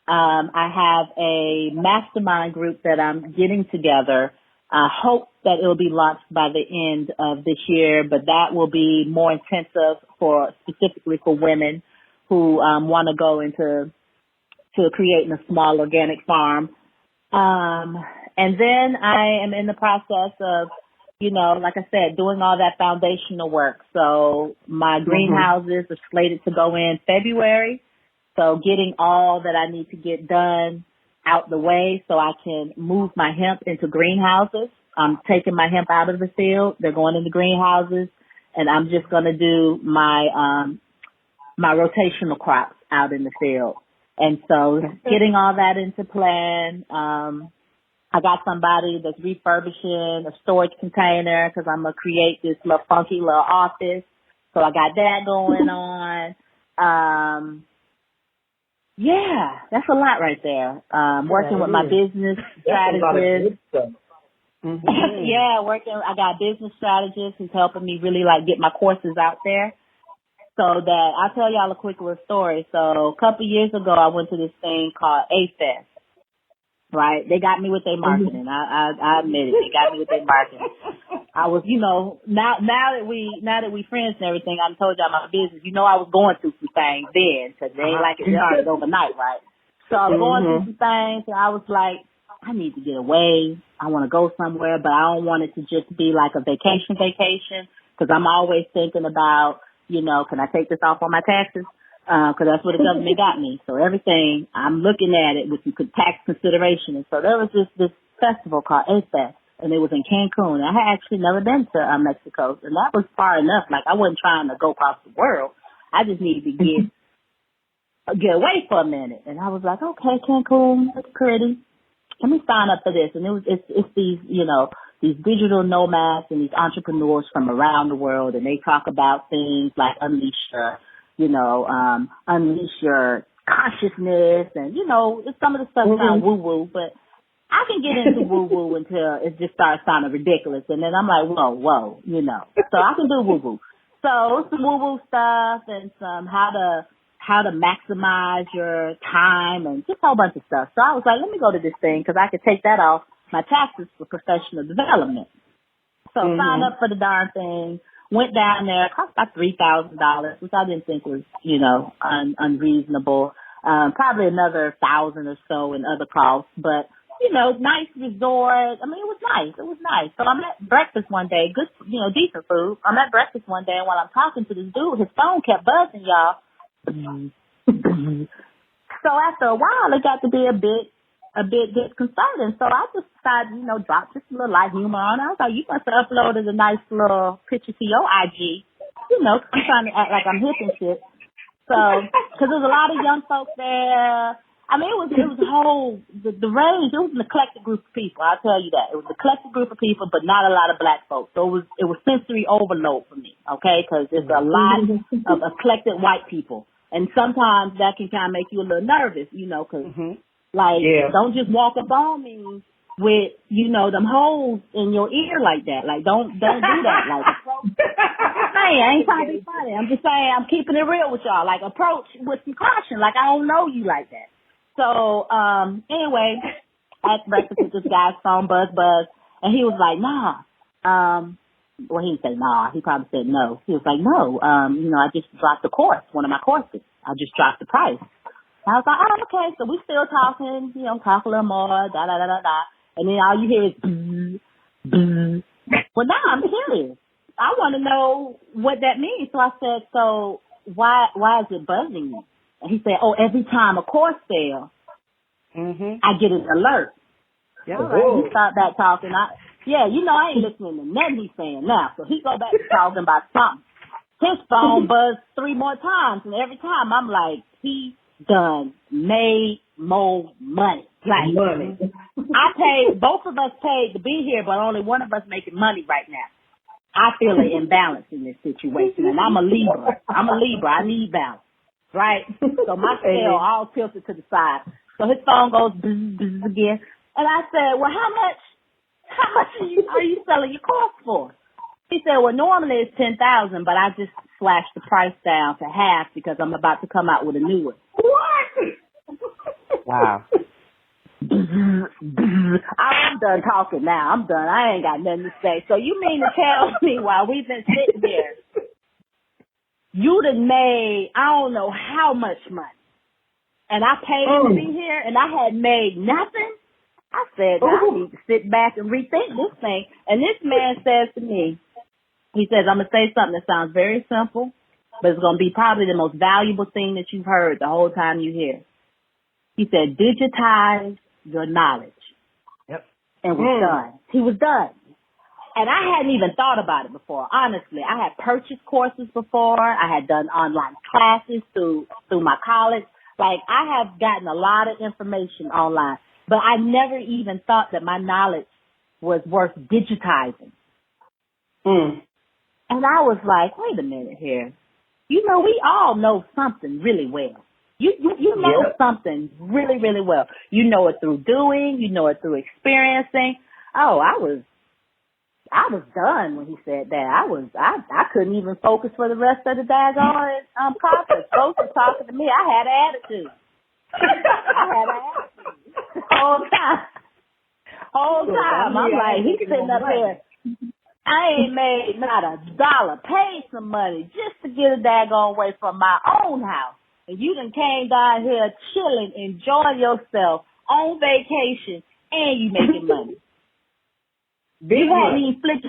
I have a mastermind group that I'm getting together. I hope that it will be launched by the end of this year, but that will be more intensive specifically for women who want to go into creating a small organic farm. And then I am in the process of, like I said, doing all that foundational work. So my greenhouses are slated to go in February. So getting all that I need to get done out the way so I can move my hemp into greenhouses. I'm taking my hemp out of the field. They're going into greenhouses, and I'm just going to do my rotational crops out in the field. And so getting all that into plan, I got somebody that's refurbishing a storage container because I'm going to create this little funky little office. So I got that going on. Yeah, that's a lot right there. Working with my business strategist. Yeah, I got a business strategist who's helping me really get my courses out there. So that I'll tell y'all a quick little story. So a couple years ago, I went to this thing called A-Fest. Right? They got me with their marketing. I admit it. They got me with their marketing. I was, now that we friends and everything, I told y'all my business. I was going through some things then because they ain't like it started overnight, right? So I was going through some things and I was like, I need to get away. I want to go somewhere, but I don't want it to just be like a vacation because I'm always thinking about, can I take this off on my taxes? Because that's what the government got me. So everything, I'm looking at it with tax consideration. And so there was this festival called A-Fest, and it was in Cancun. I had actually never been to Mexico, and that was far enough. Like, I wasn't trying to go across the world. I just needed to get away for a minute. And I was like, okay, Cancun, that's pretty. Let me sign up for this. And it's these, these digital nomads and these entrepreneurs from around the world, and they talk about things like unleash your consciousness, and it's some of the stuff sound woo-woo, but I can get into woo-woo until it just starts sounding ridiculous, and then I'm like, whoa, so I can do woo-woo. So some woo-woo stuff and some how to maximize your time and just a whole bunch of stuff. So I was like, let me go to this thing because I could take that off my taxes for professional development. So signed up for the darn thing. Went down there, cost about $3,000, which I didn't think was, unreasonable. Probably another $1,000 or so in other costs, but, nice resort. I mean, it was nice. So I'm at breakfast one day, good, decent food. I'm at breakfast one day, and while I'm talking to this dude, his phone kept buzzing, y'all. So after a while, it got to be a bit disconcerting. So I just decided, drop just a little light humor on it. I was like, you must have uploaded a nice little picture to your IG. I'm trying to act like I'm hip and shit. So, because there was a lot of young folks there. I mean, it was the range. It was an eclectic group of people. I'll tell you that. It was an eclectic group of people, but not a lot of black folks. So it was sensory overload for me, okay? Because there's a lot of eclectic white people. And sometimes that can kind of make you a little nervous, because don't just walk up on me with, them holes in your ear like that. Like, don't do that. Like, hey, I ain't trying to be funny. I'm just saying I'm keeping it real with y'all. Like, approach with some caution. Like, I don't know you like that. So, anyway, at breakfast with this guy's phone, buzz, and he was like, nah. Well, he didn't say nah. He probably said no. He was like, no, I just dropped the course, one of my courses. I just dropped the price. I was like, oh, okay. So we still talking, talk a little more, da-da-da-da-da. And then all you hear is, well, now I'm curious. I want to know what that means. So I said, so why is it buzzing you? And he said, oh, every time a course fails, I get an alert. Yeah, right. He started back talking. I ain't listening to nothing he's saying now. So he go back to talking about something. His phone buzzed 3 more times, and every time I'm like, he done made more money. Like, both of us paid to be here, but only one of us making money right now. I feel an imbalance in this situation, and I'm a Libra. I need balance, right? So my scale all tilted to the side. So his phone goes bzz, bzz again, and I said, well, how much are you selling your course for? He said, well, normally it's $10,000, but I just slashed the price down to half because I'm about to come out with a new one. What? Wow. I'm done talking now. I'm done. I ain't got nothing to say. So you mean to tell me while we've been sitting here, you done made I don't know how much money, and I paid to be here, and I had made nothing? I said, I need to sit back and rethink this thing. And this man says to me, he says, I'm going to say something that sounds very simple, but it's going to be probably the most valuable thing that you've heard the whole time you hear. He said, digitize your knowledge. Yep. And was done. He was done. And I hadn't even thought about it before, honestly. I had purchased courses before. I had done online classes through my college. Like, I have gotten a lot of information online, but I never even thought that my knowledge was worth digitizing. And I was like, wait a minute here. We all know something really well. You know something really, really well. You know it through doing. You know it through experiencing. Oh, I was I was done when he said that. I couldn't even focus for the rest of the daggone conference. Folks were talking to me. I had an attitude. Whole time. I'm like, he's sitting up here. I ain't made not a dollar, paid some money just to get a daggone away from my own house. And you done came down here chilling, enjoying yourself, on vacation, and you making money. You hadn't even flipped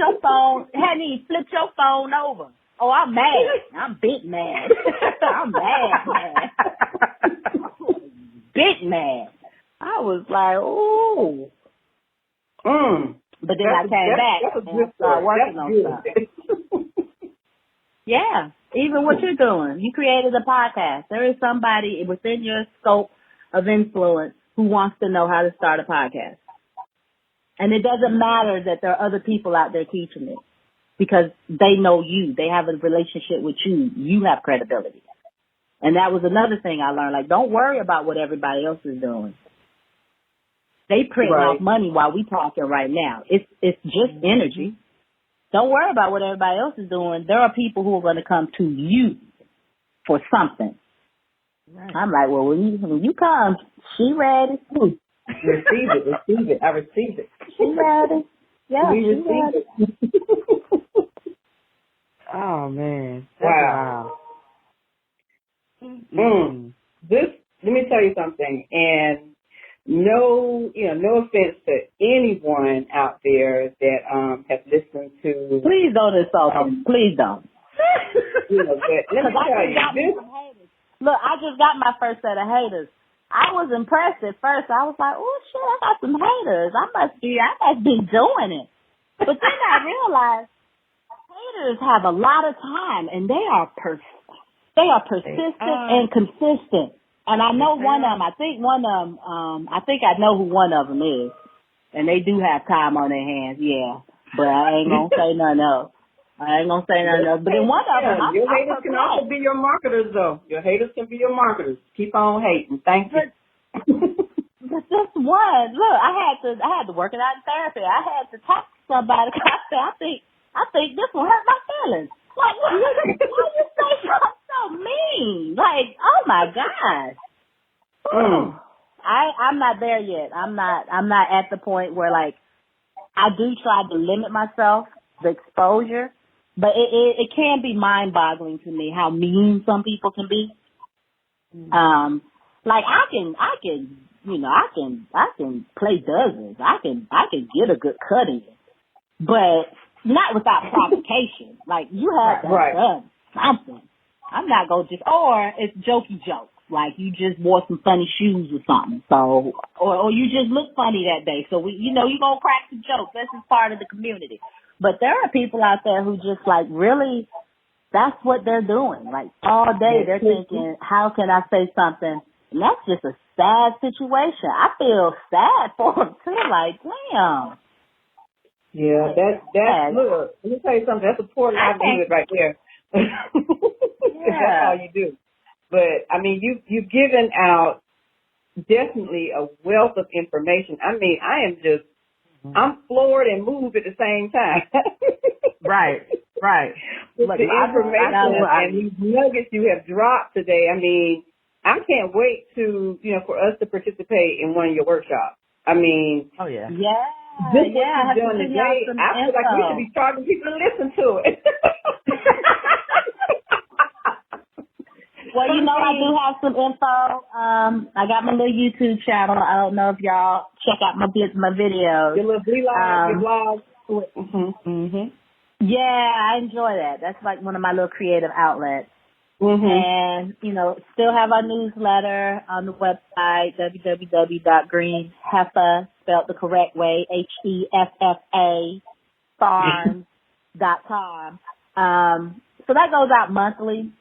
your phone over. Oh, I'm mad. I'm big mad. I'm mad. Big mad. I was like, ooh. But then I came back and started working on stuff. Yeah. Even what you're doing. You created a podcast. There is somebody within your scope of influence who wants to know how to start a podcast. And it doesn't matter that there are other people out there teaching it because they know you. They have a relationship with you. You have credibility. And that was another thing I learned. Like, don't worry about what everybody else is doing. They print off money while we talking right now. It's just energy. Don't worry about what everybody else is doing. There are people who are going to come to you for something. Right. I'm like, well, when you come, she ready. Receive it. I receive it. She ready. Yeah, we she ready. It. Oh man! Wow. Let me tell you something, and no offense to anyone out there that has listened to. Please don't insult them. Please don't. Let me tell you. Look, I just got my first set of haters. I was impressed at first. I was like, oh, shit, I got some haters. I must be doing it. But then I realized haters have a lot of time, and they are persistent and consistent. And I know one of them. I think I know who one of them is. And they do have time on their hands, yeah. But I ain't going to say nothing else. But then one of them, your haters can also be your marketers, though. Your haters can be your marketers. Keep on hating. Thank you. But this one, look, I had to work it out in therapy. I had to talk to somebody. I think this will hurt my feelings. Like, why you say something so mean? Like, oh my gosh. I'm not there yet. I'm not at the point where, like, I do try to limit myself, the exposure. But it can be mind-boggling to me how mean some people can be. Like I can play dozens. I can get a good cut in, but not without provocation. Like you have to have done something. I'm not gonna or it's jokey jokes. Like you just wore some funny shoes or something. So, or you just look funny that day. So you gonna crack the joke. This is part of the community. But there are people out there who just like really, that's what they're doing. Like all day they're thinking, how can I say something? And that's just a sad situation. I feel sad for them too. Like, damn. Yeah, that's look, let me tell you something. That's a poor livelihood right there. That's all you do. But I mean, you've given out definitely a wealth of information. I mean, I'm floored and moved at the same time. Right. With the information and these nuggets you have dropped today, I mean, I can't wait to, for us to participate in one of your workshops. I mean, oh yeah. This what you're doing today, I feel like we should be charging people to listen to it. Well, I do have some info. I got my little YouTube channel. I don't know if y'all check out my videos. Your little vlog, your blog. Mm-hmm. Yeah, I enjoy that. That's like one of my little creative outlets. Mm-hmm. And, still have our newsletter on the website, www.green Heffa, spelled the correct way, HEFFA, farms.com. So that goes out monthly.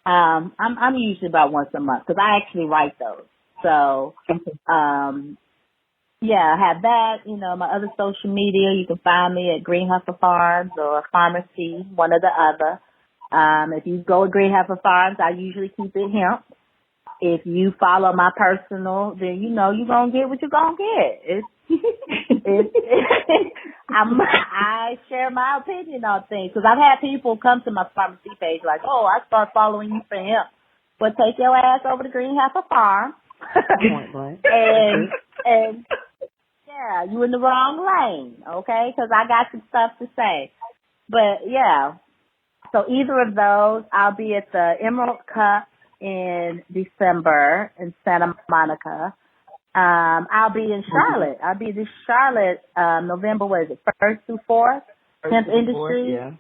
I'm usually about once a month because I actually write those. So, I have that, my other social media. You can find me at Green Heffa Farms or Farmer Cee, one or the other. If you go with Green Heffa Farms, I usually keep it hemp. if you follow my personal, then you know you're going to get what you're going to get. I share my opinion on things because I've had people come to my Farmer Cee page like, oh, I start following you for hemp. But take your ass over to Green Heffa Farm. Point blank. and yeah, you in the wrong lane, okay? Because I got some stuff to say. But yeah, so either of those, I'll be at the Emerald Cup in December in Santa Monica. I'll be in Charlotte. I'll be in Charlotte November, 1st through 4th. Hemp Industries. Yeah.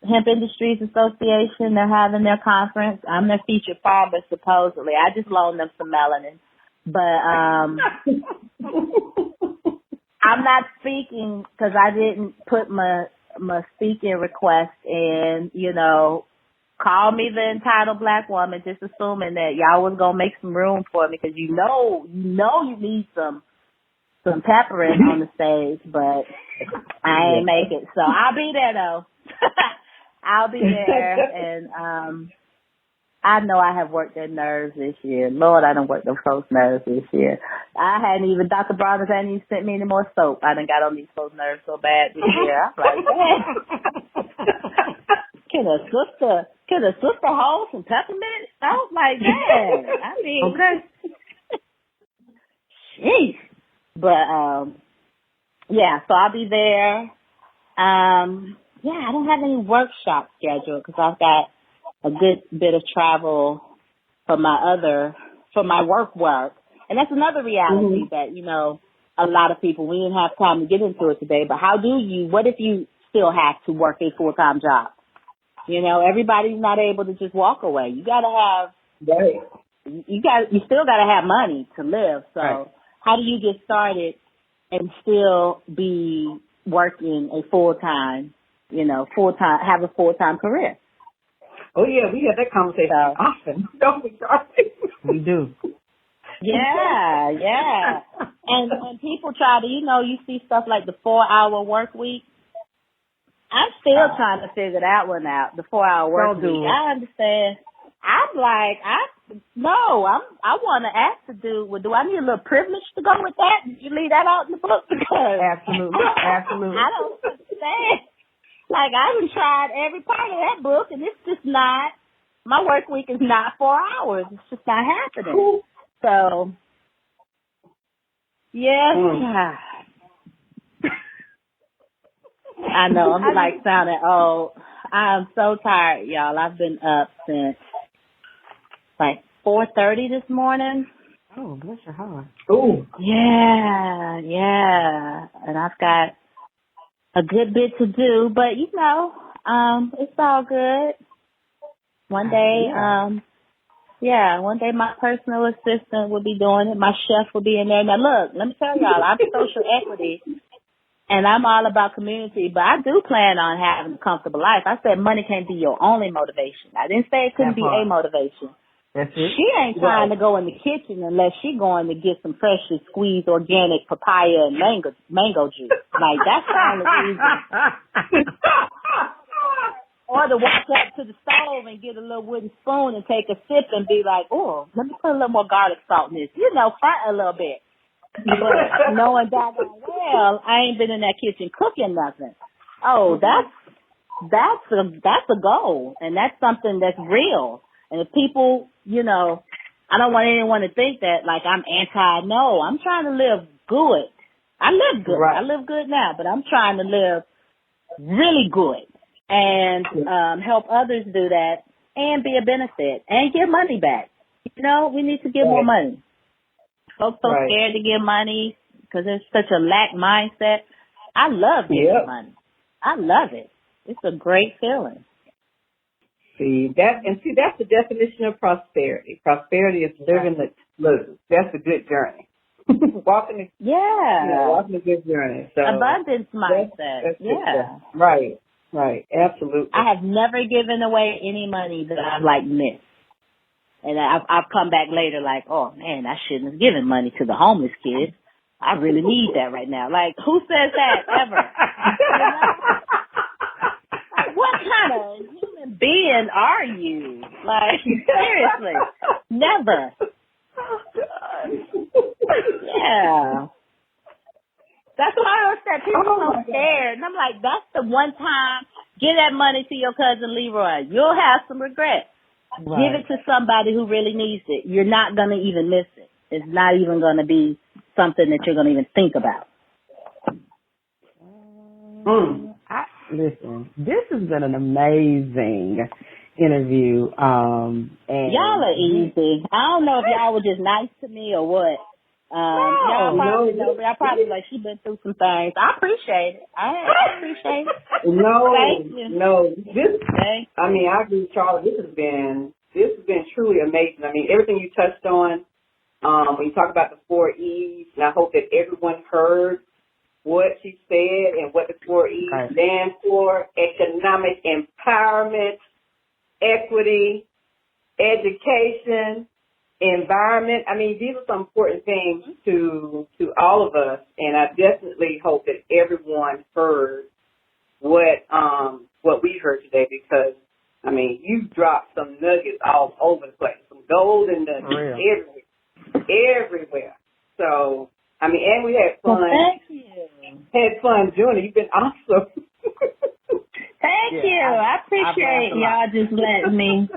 Hemp Industries Association. They're having their conference. I'm their featured farmer, supposedly. I just loaned them some melanin. But I'm not speaking because I didn't put my speaking request in, call me the entitled black woman, just assuming that y'all was going to make some room for me because you need some peppering on the stage, but I ain't make it. So I'll be there though. I'll be there, and I know I have worked their nerves this year. Lord, I done worked them folks' nerves this year. Dr. Brothers hadn't even sent me any more soap. I done got on these folks' nerves so bad this year. I'm like, man. Can a sister hold some peppermint soap like that? I mean, okay. Jeez. But, yeah, so I'll be there. I don't have any workshops scheduled because I've got a good bit of travel for my work. And that's another reality that, a lot of people, we didn't have time to get into it today, but what if you still have to work a full-time job? Everybody's not able to just walk away. You gotta have, right. You still gotta have money to live. So right. How do you get started and still be working a full-time, have a full-time career? Oh yeah, we have that conversation often, don't we, Charlie? We do. Yeah. And when people try to, you see stuff like the 4-hour work week. I'm still trying to figure that one out, the 4-hour work week. I understand. I'm like, I want to ask the dude, well, do I need a little privilege to go with that? Did you leave that out in the book? Because Absolutely. I don't understand. Like, I haven't tried every part of that book, and it's just not, my work week is not 4 hours. It's just not happening. So, yes. I know, I'm like sounding old. I'm so tired, y'all. I've been up since like 4:30 this morning. Oh, bless your heart. Oh. Yeah. And I've got a good bit to do, but it's all good. One day, one day my personal assistant will be doing it. My chef will be in there. Now look, let me tell y'all, I'm social equity. And I'm all about community, but I do plan on having a comfortable life. I said money can't be your only motivation. I didn't say it couldn't be a motivation. That's it. She ain't trying to go in the kitchen unless she going to get some freshly squeezed organic papaya and mango juice. Like, that's the only reason. Or to walk up to the stove and get a little wooden spoon and take a sip and be like, oh, let me put a little more garlic salt in this. Front a little bit. But knowing daggone well, I ain't been in that kitchen cooking nothing. Oh, that's a goal, and that's something that's real. And if people, I don't want anyone to think that like I'm anti. No, I'm trying to live good. I live good. Right. I live good now, but I'm trying to live really good and help others do that and be a benefit and give money back. We need to give more money. Folks so scared to give money because there's such a lack mindset. I love giving money. I love it. It's a great feeling. That's the definition of prosperity. Prosperity is living that's a good journey. walking a good journey. So abundance mindset. That's right. Absolutely. I have never given away any money that I've missed. And I've come back later like, oh, man, I shouldn't have given money to the homeless kids. I really need that right now. Like, who says that ever? What kind of human being are you? Like, seriously. Never. Oh, God. Yeah. That's why I said people are so scared. And I'm like, that's the one time, give that money to your cousin Leroy. You'll have some regret. Right. Give it to somebody who really needs it. You're not going to even miss it. It's not even going to be something that you're going to even think about. Listen, this has been an amazing interview. And y'all are easy. I don't know if y'all were just nice to me or what. Y'all probably like, she been through some things. I appreciate it. I appreciate it. Thank you. I mean, I agree with Charlotte. This has been truly amazing. I mean, everything you touched on, when you talk about the 4 E's, and I hope that everyone heard what she said and what the 4 E's stand for: economic empowerment, equity, education, environment. I mean, these are some important things to all of us, and I definitely hope that everyone heard what we heard today, because I mean, you dropped some nuggets all over the place, some golden nuggets everywhere. So, I mean, and we had fun. Well, thank you. Had fun doing it. You've been awesome. Thank you. I appreciate y'all just letting me.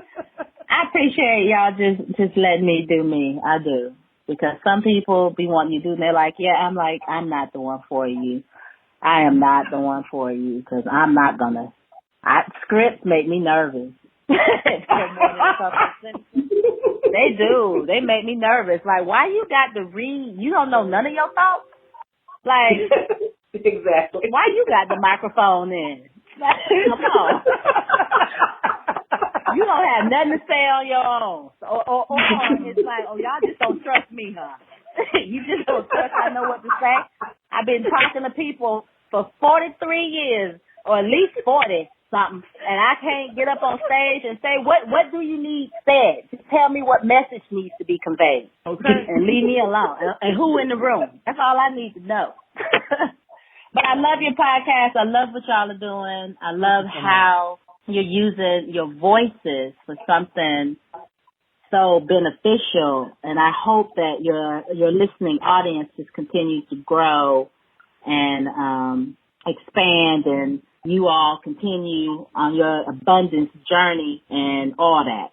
I appreciate y'all just letting me do me. I do. Because some people be wanting you to do, and they're like, yeah, I'm like, I'm not the one for you. I am not the one for you, because I'm not going to. Scripts make me nervous. They do. They make me nervous. Like, why you got to read? You don't know none of your thoughts? Like, exactly. Why you got the microphone in? Come on. You don't have nothing to say on your own. Or it's like, oh, y'all just don't trust me, huh? You just don't trust I know what to say. I've been talking to people for 43 years, or at least 40 something, and I can't get up on stage and say, what do you need said? Just tell me what message needs to be conveyed. Okay. And leave me alone. And who in the room. That's all I need to know. But I love your podcast. I love what y'all are doing. I love how you're using your voices for something so beneficial. And I hope that your listening audience just continues to grow and expand, and you all continue on your abundance journey and all that.